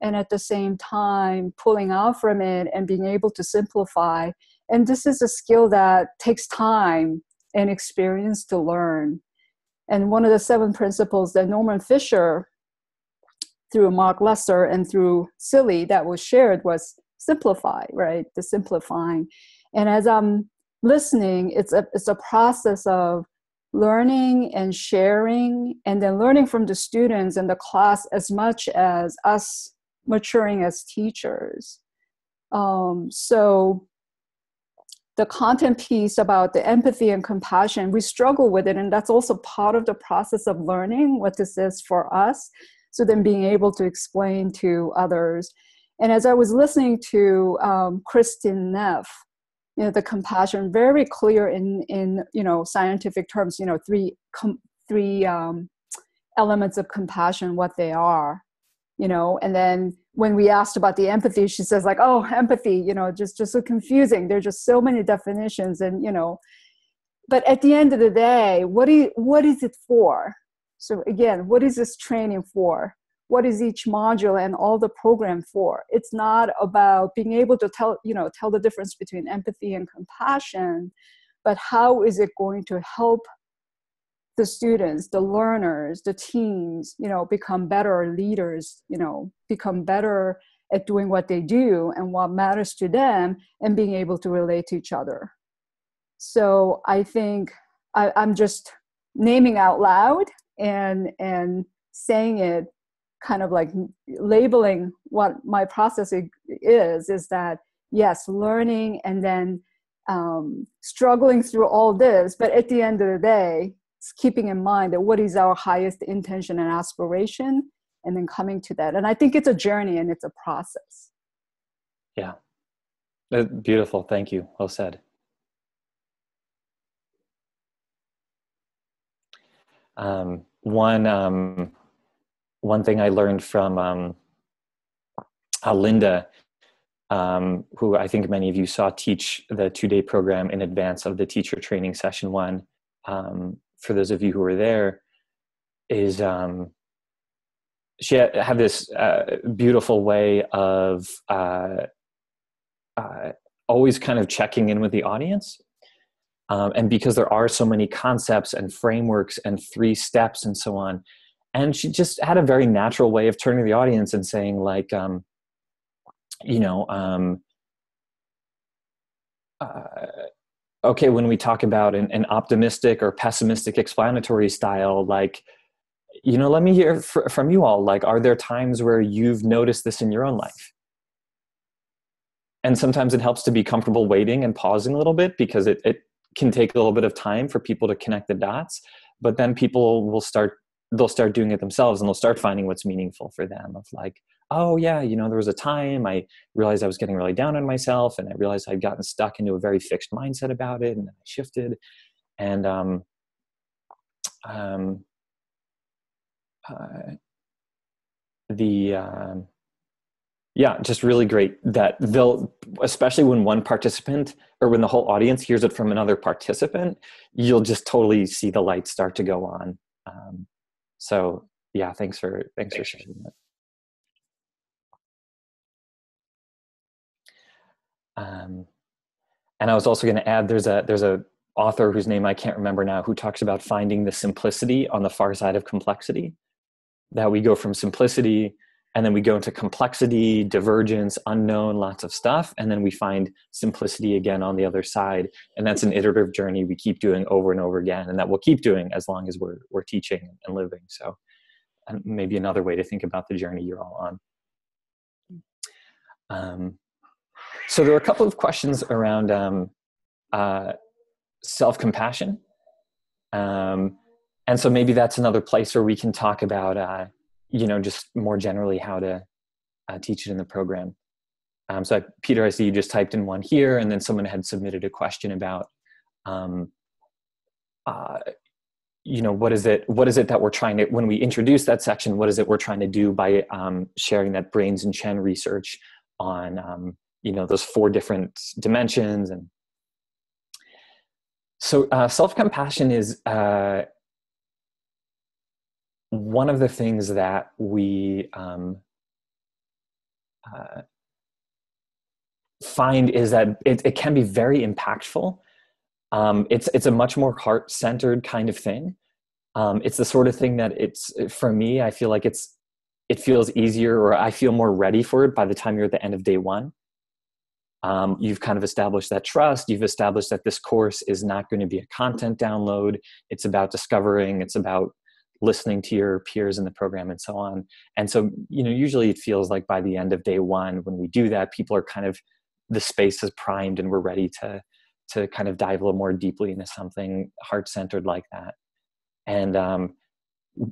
and at the same time pulling out from it and being able to simplify. And this is a skill that takes time and experience to learn. And one of the 7 principles that Norman Fisher, through Mark Lesser and through Silly, that was shared was simplify, right? The simplifying. And as I'm listening, it's a process of learning and sharing, and then learning from the students in the class as much as us maturing as teachers. So the content piece about the empathy and compassion, we struggle with it, and that's also part of the process of learning what this is for us. So then being able to explain to others. And as I was listening to Kristin Neff, the compassion, very clear in scientific terms, 3 elements of compassion, what they are. you know. And then when we asked about the empathy, she says like, oh, empathy, you know, just so confusing. There's just so many definitions, and, you know, but at the end of the day, what is it for? So again, what is this training for? What is each module and all the program for? It's not about being able to tell the difference between empathy and compassion, but how is it going to help the students, the learners, the teams, you know, become better leaders, you know, become better at doing what they do and what matters to them, and being able to relate to each other. So I think I'm just naming out loud and saying it, kind of like labeling what my process is that, yes, learning and then struggling through all this, but at the end of the day, it's keeping in mind that what is our highest intention and aspiration, and then coming to that. And I think it's a journey and it's a process. Yeah. Beautiful. Thank you. Well said. One thing I learned from Linda, who I think many of you saw teach the 2-day program in advance of the teacher training session 1. For those of you who were there, is she had this beautiful way of always kind of checking in with the audience. And because there are so many concepts and frameworks and 3 steps and so on, and she just had a very natural way of turning to the audience and saying like, okay, when we talk about an optimistic or pessimistic explanatory style, like, you know, let me hear from you all, like, are there times where you've noticed this in your own life? And sometimes it helps to be comfortable waiting and pausing a little bit, because it can take a little bit of time for people to connect the dots, but then people they'll start doing it themselves, and they'll start finding what's meaningful for them, of like, oh yeah, you know, there was a time I realized I was getting really down on myself, and I realized I'd gotten stuck into a very fixed mindset about it, and then I shifted. And yeah, just really great that they'll, especially when one participant or when the whole audience hears it from another participant, you'll just totally see the lights start to go on. So yeah, thanks for sharing that. And I was also going to add, there's a author whose name I can't remember now, who talks about finding the simplicity on the far side of complexity, that we go from simplicity and then we go into complexity, divergence, unknown, lots of stuff. And then we find simplicity again on the other side. And that's an iterative journey we keep doing over and over again. And that we'll keep doing as long as we're teaching and living. So maybe another way to think about the journey you're all on. So there are a couple of questions around self-compassion. And so maybe that's another place where we can talk about, just more generally how to teach it in the program. So Peter, I see you just typed in one here, and then someone had submitted a question about, what is it that we're trying to, when we introduce that section, what is it we're trying to do by sharing that Brains and Chen research on, those 4 different dimensions. And so self-compassion is one of the things that we find is that it can be very impactful. It's a much more heart-centered kind of thing. It's the sort of thing that for me, I feel like it feels easier, or I feel more ready for it by the time you're at the end of day 1. You've kind of established that trust. You've established that this course is not going to be a content download. It's about discovering. It's about listening to your peers in the program and so on. And so, usually it feels like by the end of day 1, when we do that, people are kind of, the space is primed and we're ready to kind of dive a little more deeply into something heart-centered like that. And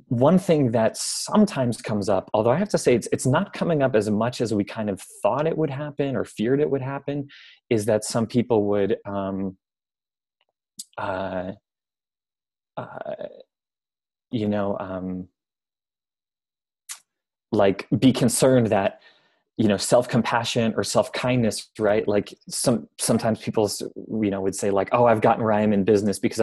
one thing that sometimes comes up, although I have to say it's not coming up as much as we kind of thought it would happen or feared it would happen, is that some people would like be concerned that, you know, self-compassion or self-kindness, right? Like sometimes people, you know, would say like, oh, I've gotten where I am in business because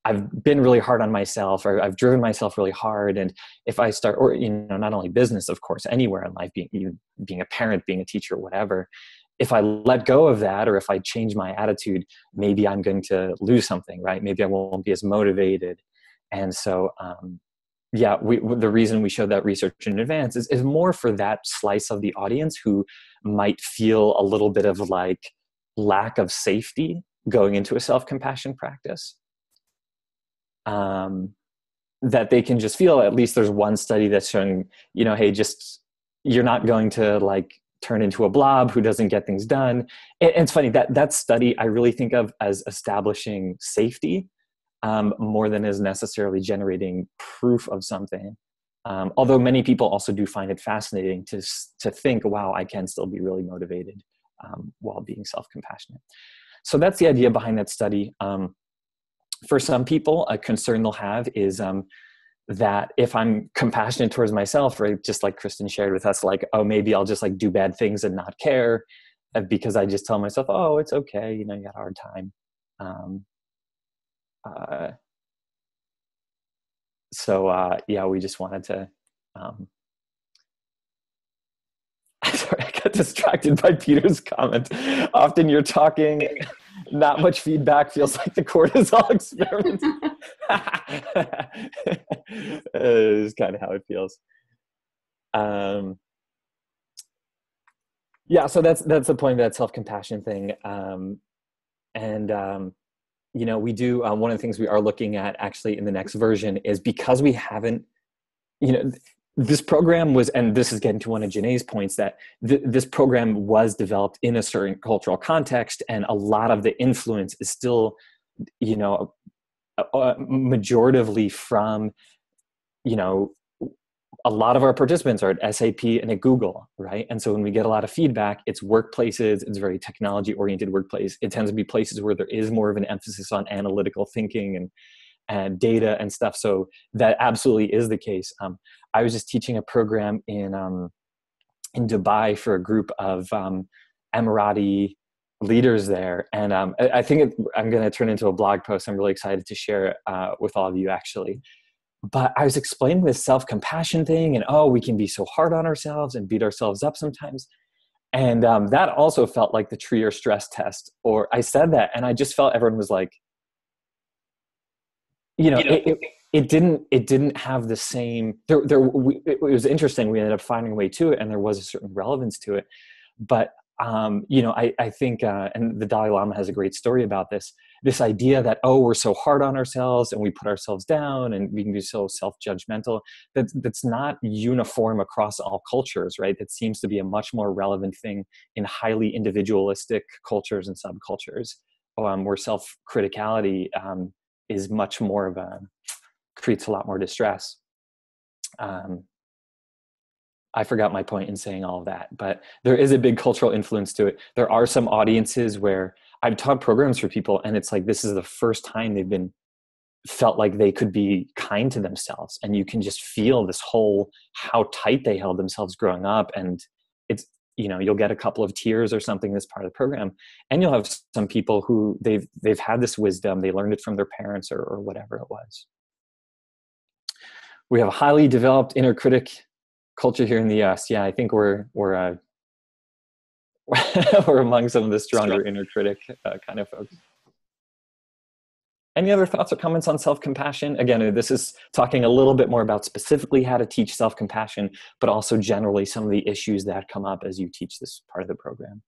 I've been really hard on myself, or I've driven myself really hard. And if I start, or, you know, not only business, of course, anywhere in life, being a parent, being a teacher, whatever, if I let go of that, or if I change my attitude, maybe I'm going to lose something, right? Maybe I won't be as motivated. And so, yeah, the reason we showed that research in advance is more for that slice of the audience who might feel a little bit of like lack of safety going into a self-compassion practice. That they can just feel, at least there's one study that's showing, you know, hey, just, you're not going to like turn into a blob who doesn't get things done. And it's funny that study I really think of as establishing safety, more than is necessarily generating proof of something. Although many people also do find it fascinating to think, wow, I can still be really motivated while being self-compassionate. So that's the idea behind that study. For some people, a concern they'll have is that if I'm compassionate towards myself, right, just like Kristen shared with us, like, oh, maybe I'll just like do bad things and not care because I just tell myself, oh, it's okay, you know, you had a hard time. Yeah, we just wanted to, sorry, I got distracted by Peter's comment. Often you're talking, not much feedback, feels like the cortisol experiment. Is kind of how it feels. Yeah, so that's the point of that self-compassion thing. You know, we do, one of the things we are looking at actually in the next version is, because we haven't, you know, this program was, and this is getting to one of Janae's points, that this program was developed in a certain cultural context, and a lot of the influence is still, you know, majoritively from, you know, a lot of our participants are at SAP and at Google, right? And so when we get a lot of feedback, it's workplaces, it's very technology-oriented workplace. It tends to be places where there is more of an emphasis on analytical thinking and data and stuff. So that absolutely is the case. I was just teaching a program in Dubai for a group of Emirati leaders there. And I think I'm going to turn into a blog post. I'm really excited to share it with all of you, actually. But I was explaining this self-compassion thing, and oh, we can be so hard on ourselves and beat ourselves up sometimes. And that also felt like the Trier stress test. Or I said that, and I just felt everyone was like, you know, it didn't have the same. It was interesting. We ended up finding a way to it, and there was a certain relevance to it. But you know, I think, and the Dalai Lama has a great story about this idea that, oh, we're so hard on ourselves and we put ourselves down and we can be so self-judgmental. That's not uniform across all cultures, right? That seems to be a much more relevant thing in highly individualistic cultures and subcultures, where self-criticality is much more of creates a lot more distress. I forgot my point in saying all of that, but there is a big cultural influence to it. There are some audiences where I've taught programs for people, and it's like, this is the first time they've felt like they could be kind to themselves. And you can just feel this whole, how tight they held themselves growing up. And it's, you know, you'll get a couple of tears or something this part of the program. And you'll have some people who they've had this wisdom, they learned it from their parents or whatever it was. We have a highly developed inner critic culture here in the US. Yeah, I think we're we're among some of the stronger inner critic kind of folks. Any other thoughts or comments on self-compassion? Again, this is talking a little bit more about specifically how to teach self-compassion, but also generally some of the issues that come up as you teach this part of the program.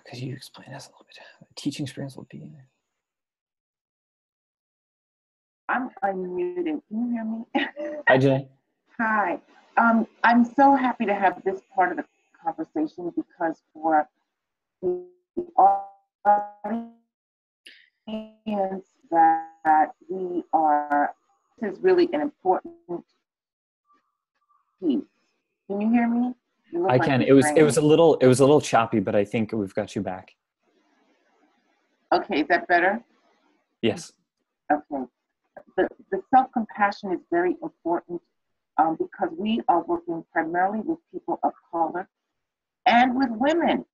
Could you explain this a little bit? Teaching experience will be. I'm unmuted. Can you hear me? Hi, Jay. Hi. I'm so happy to have this part of the conversation, because for the audience that we are, this is really an important piece. Can you hear me? You look I like can. you're It was fraying. a little choppy, but I think we've got you back. Okay, is that better? Yes. Okay. The self-compassion is very important because we are working primarily with people of color and with women.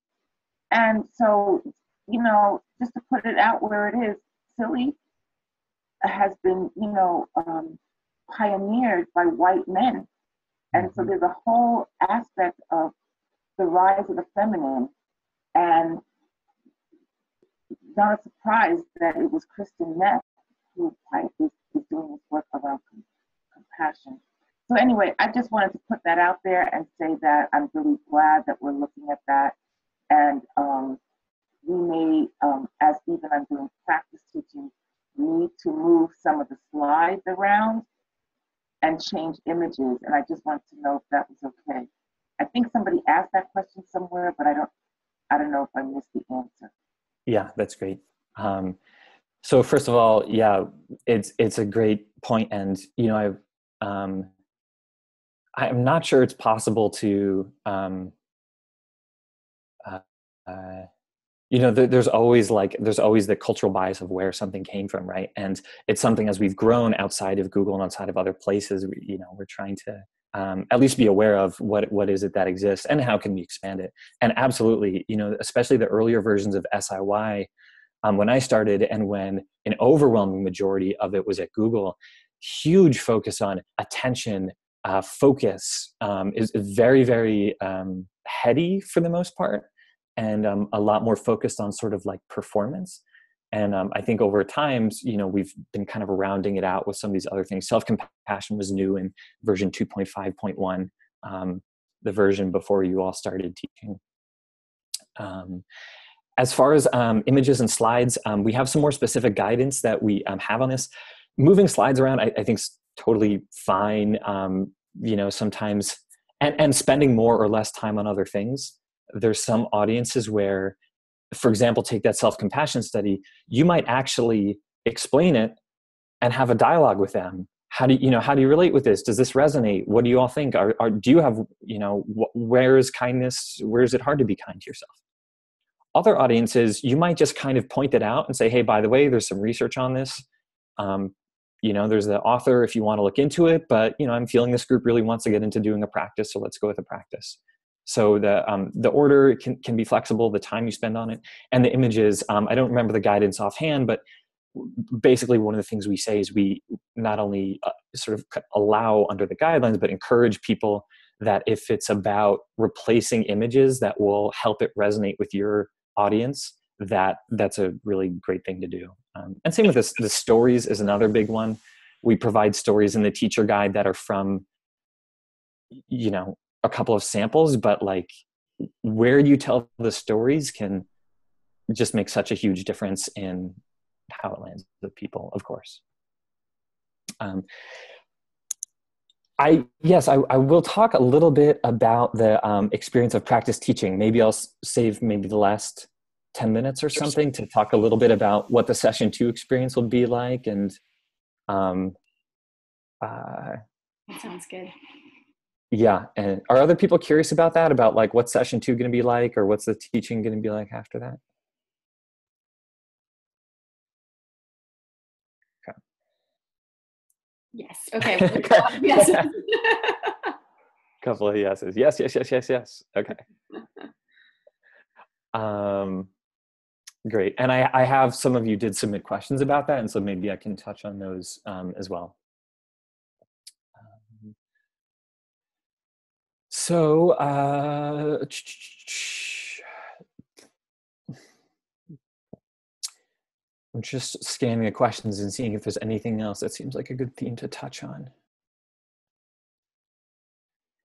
And so, you know, just to put it out where it is, silly has been, you know, pioneered by white men. And so there's a whole aspect of the rise of the feminine, and not a surprise that it was Kristen Neff who is doing this work around compassion. So anyway, I just wanted to put that out there and say that I'm really glad that we're looking at that. And we may, as even I'm doing practice teaching, need to move some of the slides around and change images. And I just want to know if that was okay. I think somebody asked that question somewhere, but I don't know if I missed the answer. Yeah, that's great. So first of all, yeah, it's a great point, and you know, I'm not sure it's possible to, you know, there's always the cultural bias of where something came from, right? And it's something, as we've grown outside of Google and outside of other places, you know, we're trying to at least be aware of what is it that exists and how can we expand it. And absolutely, you know, especially the earlier versions of SIY, when I started and when an overwhelming majority of it was at Google, huge focus on attention, focus, is very, very heady for the most part, and a lot more focused on sort of like performance. And I think over times, you know, we've been kind of rounding it out with some of these other things. Self-compassion was new in version 2.5.1, the version before you all started teaching. As far as images and slides, we have some more specific guidance that we have on this. Moving slides around, I think is totally fine. You know, sometimes, and spending more or less time on other things. There's some audiences where, for example, take that self-compassion study, you might actually explain it and have a dialogue with them. How do you relate with this? Does this resonate? What do you all think? Do you have, you know, where is kindness? Where is it hard to be kind to yourself? Other audiences, you might just kind of point it out and say, hey, by the way, there's some research on this. You know, there's the author if you want to look into it, but, you know, I'm feeling this group really wants to get into doing a practice, so let's go with a practice. So the order can be flexible, the time you spend on it, and the images. I don't remember the guidance offhand, but basically one of the things we say is we not only sort of allow under the guidelines, but encourage people that if it's about replacing images that will help it resonate with your audience, that's a really great thing to do. And same with this, the stories is another big one. We provide stories in the teacher guide that are from, you know, a couple of samples, but like where you tell the stories can just make such a huge difference in how it lands with people, of course. I will talk a little bit about the experience of practice teaching. Maybe I'll save maybe the last 10 minutes or something to talk a little bit about what the session 2 experience will be like. And that sounds good. Yeah. And are other people curious about that? About like what's session 2 going to be like, or what's the teaching going to be like after that? Okay. Yes. Okay. Yes. Couple of yeses. Yes, yes, yes, yes, yes. Okay. Great. And I have, some of you did submit questions about that, and so maybe I can touch on those as well. So, I'm just scanning the questions and seeing if there's anything else that seems like a good theme to touch on.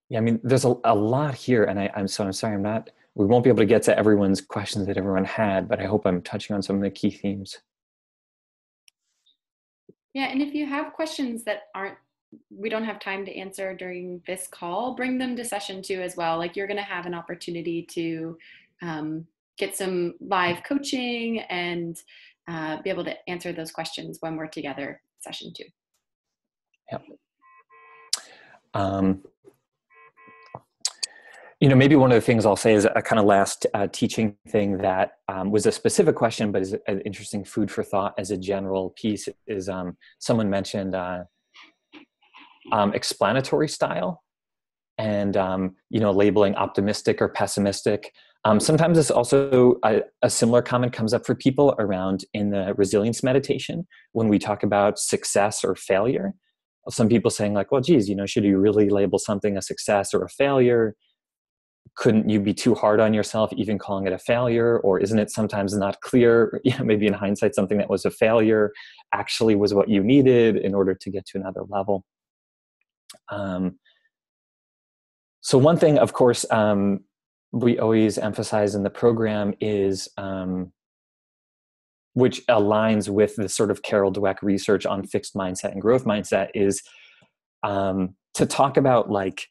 Yeah, I mean, there's a lot here, and I'm sorry, we won't be able to get to everyone's questions that everyone had, but I hope I'm touching on some of the key themes. Yeah, and if you have questions that we don't have time to answer during this call, bring them to session 2 as well. Like, you're going to have an opportunity to get some live coaching and be able to answer those questions when we're together, session 2. Yep. Maybe one of the things I'll say is a kind of last teaching thing that was a specific question, but is an interesting food for thought as a general piece is someone mentioned explanatory style and, labeling optimistic or pessimistic. Sometimes it's also a similar comment comes up for people around in the resilience meditation when we talk about success or failure. Some people saying like, well, geez, should you really label something a success or a failure? Couldn't you be too hard on yourself even calling it a failure? Or isn't it sometimes not clear, maybe in hindsight, something that was a failure actually was what you needed in order to get to another level? So one thing, of course, we always emphasize in the program is, which aligns with the sort of Carol Dweck research on fixed mindset and growth mindset, is to talk about like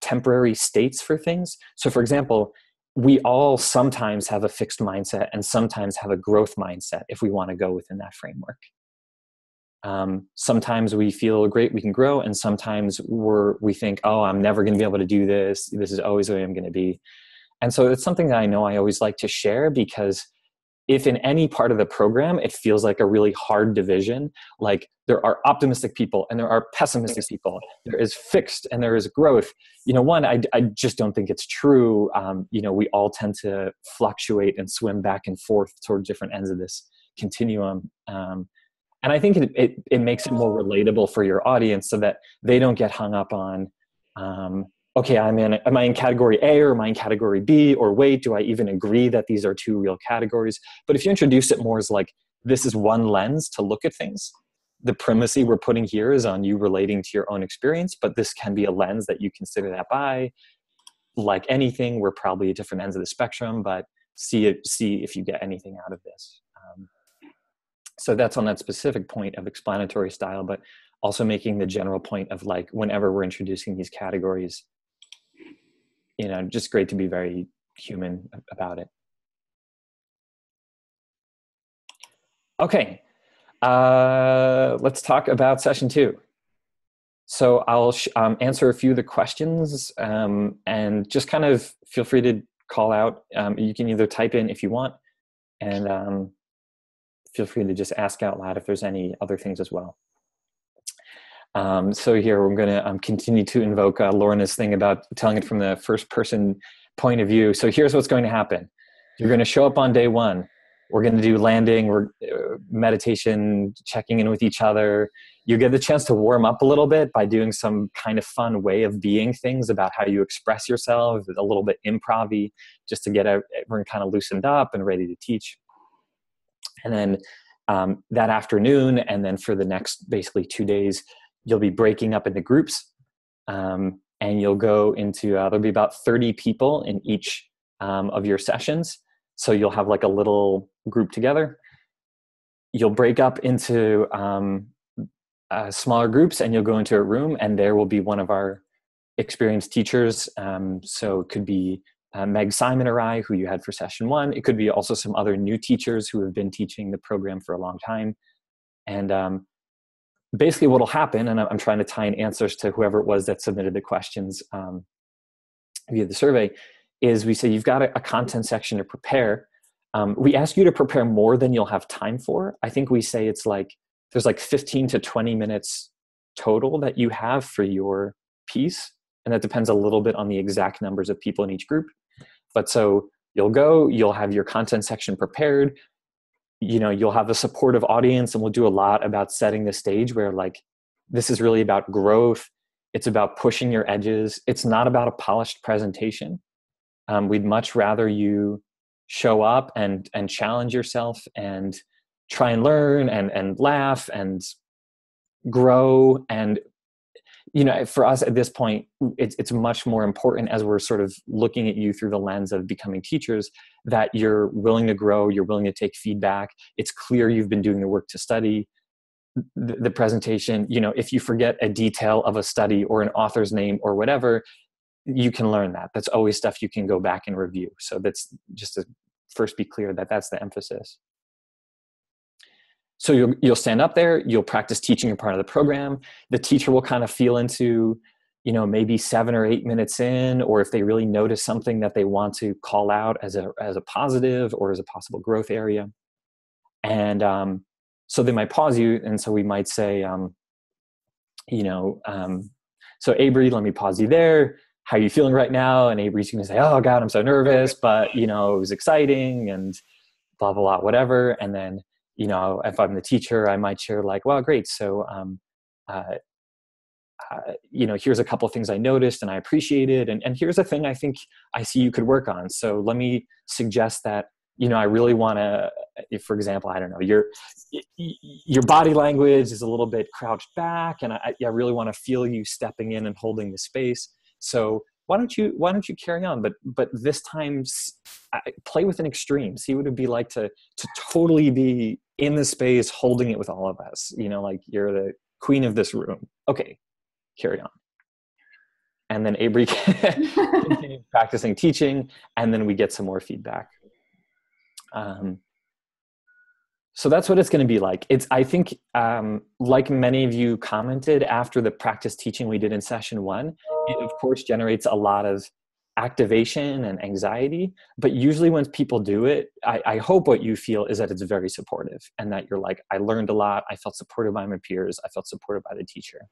temporary states for things. So for example, we all sometimes have a fixed mindset and sometimes have a growth mindset if we want to go within that framework. Sometimes we feel great, we can grow, and sometimes we think, oh, I'm never going to be able to do this. This is always the way I'm going to be. And so it's something that I know I always like to share, because if in any part of the program it feels like a really hard division, like there are optimistic people and there are pessimistic people, there is fixed and there is growth, I just don't think it's true. We all tend to fluctuate and swim back and forth toward different ends of this continuum. And I think it makes it more relatable for your audience so that they don't get hung up on, okay, am I in category A or am I in category B? Or wait, do I even agree that these are two real categories? But if you introduce it more as like, this is one lens to look at things, the primacy we're putting here is on you relating to your own experience, but this can be a lens that you consider that by. Like anything, we're probably at different ends of the spectrum, but see if you get anything out of this. So that's on that specific point of explanatory style, but also making the general point of like, whenever we're introducing these categories, just great to be very human about it. Okay, let's talk about session 2. So I'll answer a few of the questions and just kind of feel free to call out. You can either type in if you want, and feel free to just ask out loud if there's any other things as well. So here we're going to continue to invoke Lorna's thing about telling it from the first person point of view. So here's what's going to happen. You're going to show up on day 1. We're going to do landing, meditation, checking in with each other. You get the chance to warm up a little bit by doing some kind of fun way of being things about how you express yourself, a little bit improv-y, just to get everyone kind of loosened up and ready to teach. And then that afternoon, and then for the next basically 2 days, you'll be breaking up into groups, and you'll go into, there'll be about 30 people in each of your sessions. So you'll have like a little group together. You'll break up into smaller groups, and you'll go into a room, and there will be one of our experienced teachers. So it could be Meg, Simon, or I, who you had for session 1. It could be also some other new teachers who have been teaching the program for a long time. And basically what will happen, and I'm trying to tie in answers to whoever it was that submitted the questions via the survey, is we say you've got a content section to prepare. We ask you to prepare more than you'll have time for. I think we say it's like, there's like 15 to 20 minutes total that you have for your piece. And that depends a little bit on the exact numbers of people in each group. But so you'll have your content section prepared. You'll have a supportive audience, and we'll do a lot about setting the stage where like, this is really about growth. It's about pushing your edges. It's not about a polished presentation. We'd much rather you show up and challenge yourself and try and learn and laugh and grow. And for us at this point, it's much more important, as we're sort of looking at you through the lens of becoming teachers, that you're willing to grow, you're willing to take feedback. It's clear you've been doing the work to study the presentation. If you forget a detail of a study or an author's name or whatever, you can learn that. That's always stuff you can go back and review. So that's just to first be clear that that's the emphasis. So you'll stand up there, you'll practice teaching your part of the program. The teacher will kind of feel into, maybe 7 or 8 minutes in, or if they really notice something that they want to call out as a positive or as a possible growth area. And so they might pause you. And so we might say, so Avery, let me pause you there. How are you feeling right now? And Avery's going to say, oh God, I'm so nervous, but it was exciting and blah, blah, blah, whatever. And then, if I'm the teacher, I might share like, well, great. So, here's a couple of things I noticed and I appreciated. And here's a thing I think I see you could work on. So let me suggest that, I really want to, if, for example, I don't know, your body language is a little bit crouched back, and I really want to feel you stepping in and holding the space. So why don't you carry on? But this time, play with an extreme. See what it'd be like to totally be in the space, holding it with all of us. Like you're the queen of this room. Okay, carry on. And then Avery continues practicing teaching, and then we get some more feedback. So that's what it's going to be like. I think, like many of you commented after the practice teaching we did in session 1, it of course generates a lot of activation and anxiety, but usually when people do it, I hope what you feel is that it's very supportive, and that you're like, I learned a lot. I felt supported by my peers. I felt supported by the teacher.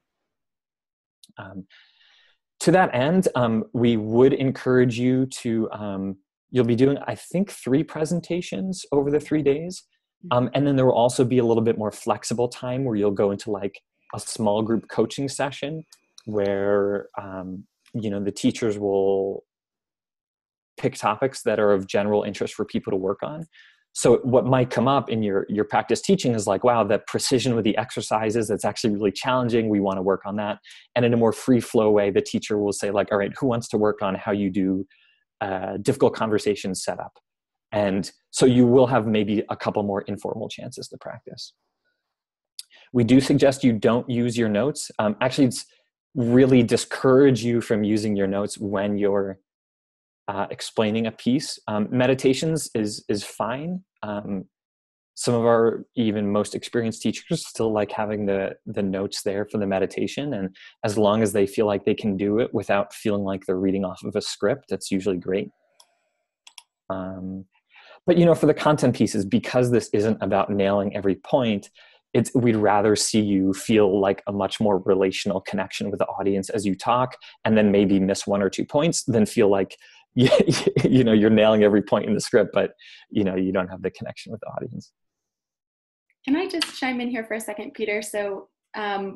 To that end, we would encourage you to, you'll be doing, I think, 3 presentations over the 3 days. And then there will also be a little bit more flexible time where you'll go into like a small group coaching session where, the teachers will pick topics that are of general interest for people to work on. So what might come up in your practice teaching is like, wow, that precision with the exercises, that's actually really challenging. We want to work on that. And in a more free flow way, the teacher will say like, all right, who wants to work on how you do difficult conversation setup? And so you will have maybe a couple more informal chances to practice. We do suggest you don't use your notes. Actually, it's really discourage you from using your notes when you're explaining a piece. Meditations is fine. Some of our even most experienced teachers still like having the notes there for the meditation. And as long as they feel like they can do it without feeling like they're reading off of a script, that's usually great. But for the content pieces, because this isn't about nailing every point, we'd rather see you feel like a much more relational connection with the audience as you talk, and then maybe miss 1 or 2 points, than feel like you're nailing every point in the script, but you don't have the connection with the audience. Can I just chime in here for a second, Peter? So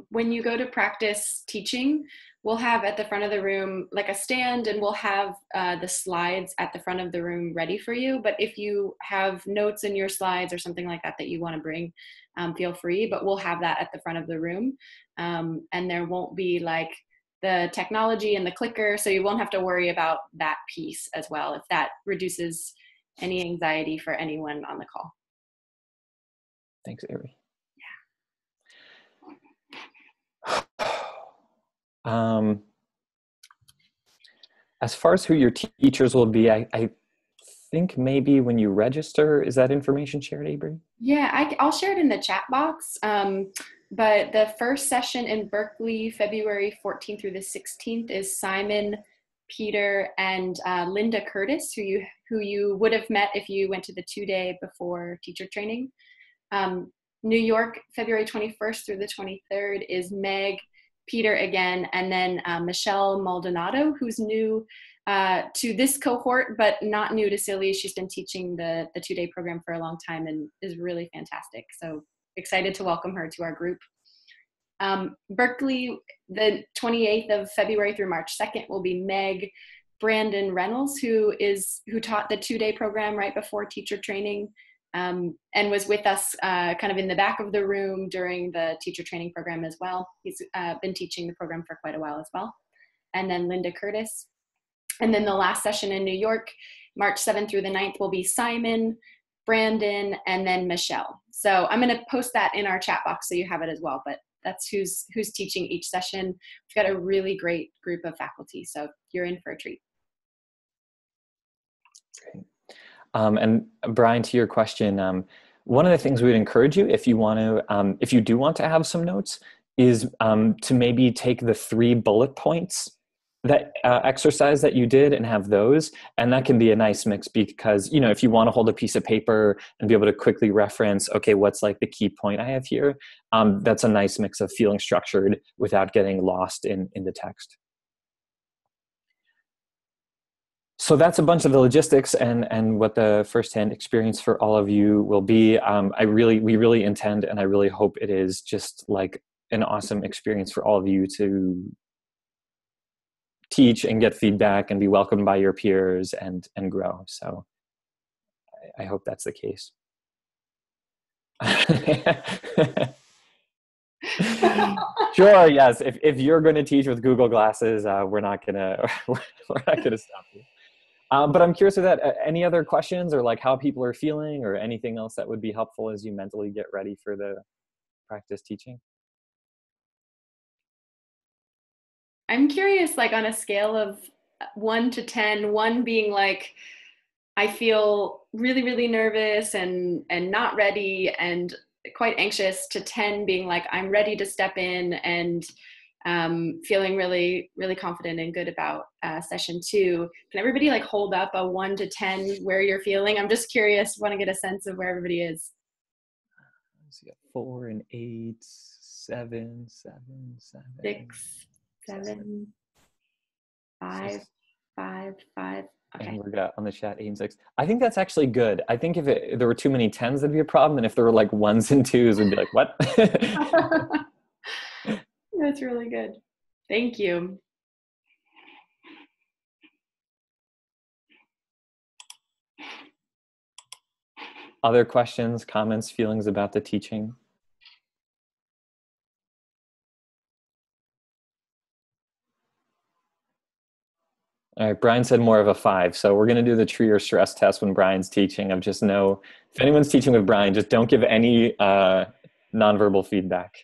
when you go to practice teaching, we'll have at the front of the room like a stand, and we'll have the slides at the front of the room ready for you. But if you have notes in your slides or something like that you want to bring, feel free, but we'll have that at the front of the room. And there won't be like the technology and the clicker, so you won't have to worry about that piece as well, if that reduces any anxiety for anyone on the call. Thanks, Avery. As far as who your teachers will be, I think maybe when you register, is that information shared, Avery? Yeah, I'll share it in the chat box. But the first session in Berkeley, February 14th through the 16th, is Simon, Peter, and Linda Curtis, who you would have met if you went to the 2-day before teacher training. New York, February 21st through the 23rd, is Meg, Peter again, and then Michelle Maldonado, who's new to this cohort, but not new to Silly. She's been teaching the 2-day program for a long time and is really fantastic. So excited to welcome her to our group. Berkeley, the 28th of February through March 2nd, will be Meg Brandon Reynolds, who taught the 2-day program right before teacher training, and was with us kind of in the back of the room during the teacher training program as well. He's been teaching the program for quite a while as well. And then Linda Curtis. And then the last session in New York, March 7th through the 9th, will be Simon, Brandon, and then Michelle. So I'm going to post that in our chat box so you have it as well, but that's who's teaching each session. We've got a really great group of faculty, so you're in for a treat. Great. And Brian, to your question, one of the things we'd encourage you, if you want to, if you do want to have some notes, is to maybe take the 3 bullet points that exercise that you did and have those. And that can be a nice mix because, you know, if you want to hold a piece of paper and be able to quickly reference, okay, what's like the key point I have here? That's a nice mix of feeling structured without getting lost in the text. So that's a bunch of the logistics and what the firsthand experience for all of you will be. We really intend, and I really hope it is just like an awesome experience for all of you to teach and get feedback and be welcomed by your peers and grow. So I hope that's the case. Sure, yes. If you're going to teach with Google Glasses, we're not gonna stop you. But I'm curious of that. Any other questions or like how people are feeling or anything else that would be helpful as you mentally get ready for the practice teaching? I'm curious, like on a scale of 1 to 10, 1 being like, I feel really, really nervous and not ready and quite anxious, to 10 being like, I'm ready to step in and feeling really, really confident and good about session 2. Can everybody like hold up a 1 to 10 where you're feeling? I'm just curious, want to get a sense of where everybody is. So you got 4 and 8, 7, 6, 7, 5, 5, 5. Okay. And we got on the chat 8 and 6. I think that's actually good. I think if there were too many 10s, that'd be a problem. And if there were like 1s and 2s, we'd be like, what? That's really good. Thank you. Other questions, comments, feelings about the teaching? All right, Brian said more of a 5. So we're going to do the tree or stress test when Brian's teaching. Of just know, if anyone's teaching with Brian, just don't give any nonverbal feedback.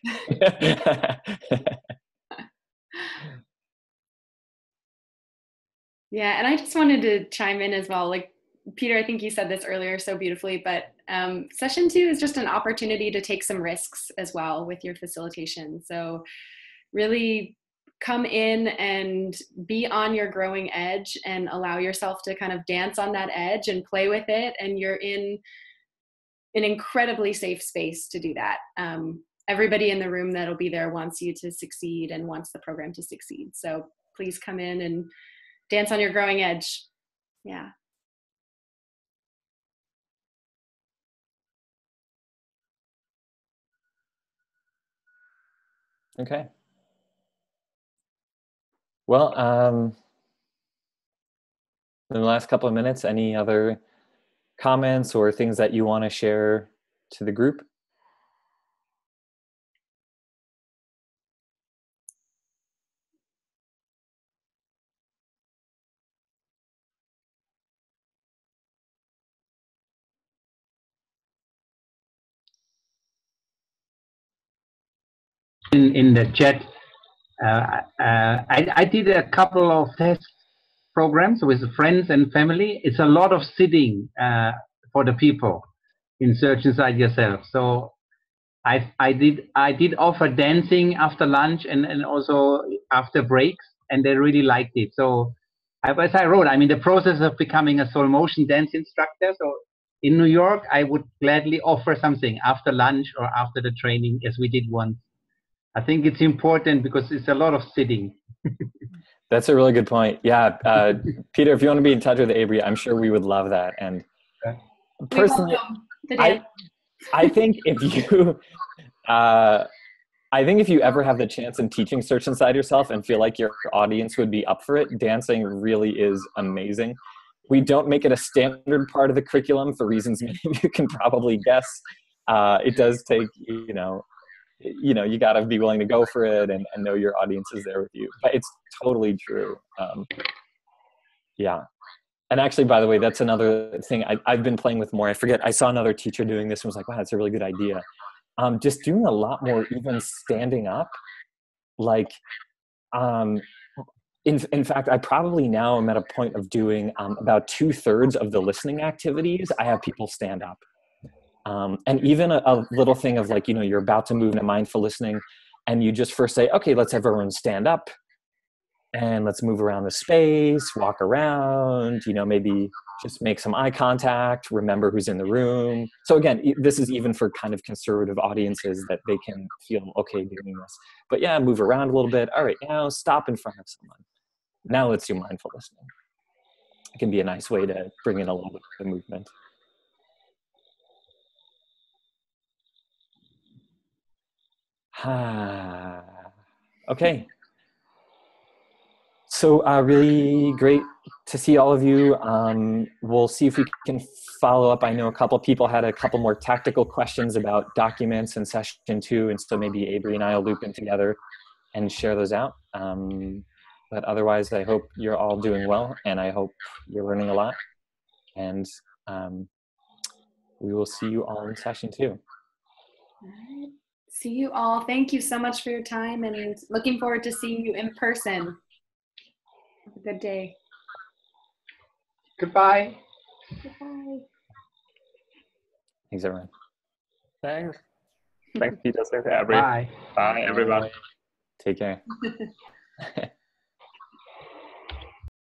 Yeah, and I just wanted to chime in as well. Like, Peter, I think you said this earlier so beautifully, but session 2 is just an opportunity to take some risks as well with your facilitation. So really come in and be on your growing edge and allow yourself to kind of dance on that edge and play with it. And you're in an incredibly safe space to do that. Everybody in the room that'll be there wants you to succeed and wants the program to succeed. So please come in and dance on your growing edge. Yeah. Okay. Well, in the last couple of minutes, any other comments or things that you want to share to the group? In the chat, I did a couple of test programs with friends and family. It's a lot of sitting for the people in Search Inside Yourself. So I did offer dancing after lunch and also after breaks, and they really liked it. So as I wrote, I'm in the process of becoming a soul motion dance instructor. So in New York, I would gladly offer something after lunch or after the training, as we did once. I think it's important because it's a lot of sitting. That's a really good point. Yeah, Peter, if you want to be in touch with Avery, I'm sure we would love that. And personally, I think if you ever have the chance in teaching Search Inside Yourself and feel like your audience would be up for it, dancing really is amazing. We don't make it a standard part of the curriculum for reasons many of you can probably guess. It does take, you got to be willing to go for it and know your audience is there with you. But it's totally true. Yeah. And actually, by the way, that's another thing I've been playing with more. I forget, I saw another teacher doing this and was like, wow, that's a really good idea. Just doing a lot more even standing up. Like, in fact, I probably now am at a point of doing about 2/3 of the listening activities. I have people stand up. And even a little thing of like, you're about to move into mindful listening and you just first say, okay, let's have everyone stand up and let's move around the space, walk around, maybe just make some eye contact, remember who's in the room. So again, this is even for kind of conservative audiences that they can feel okay doing this. But yeah, move around a little bit. All right, now stop in front of someone. Now let's do mindful listening. It can be a nice way to bring in a little bit of the movement. Okay. So really great to see all of you. We'll see if we can follow up. I know a couple people had a couple more tactical questions about documents in session 2, and so maybe Avery and I will loop in together and share those out. But otherwise, I hope you're all doing well, and I hope you're learning a lot. And we will see you all in session 2. All right. See you all. Thank you so much for your time, and looking forward to seeing you in person. Have a good day. Goodbye. Goodbye. Thanks, everyone. Thanks. Thanks, Peter. Thanks, Avery. Bye. Bye, everyone. Take care.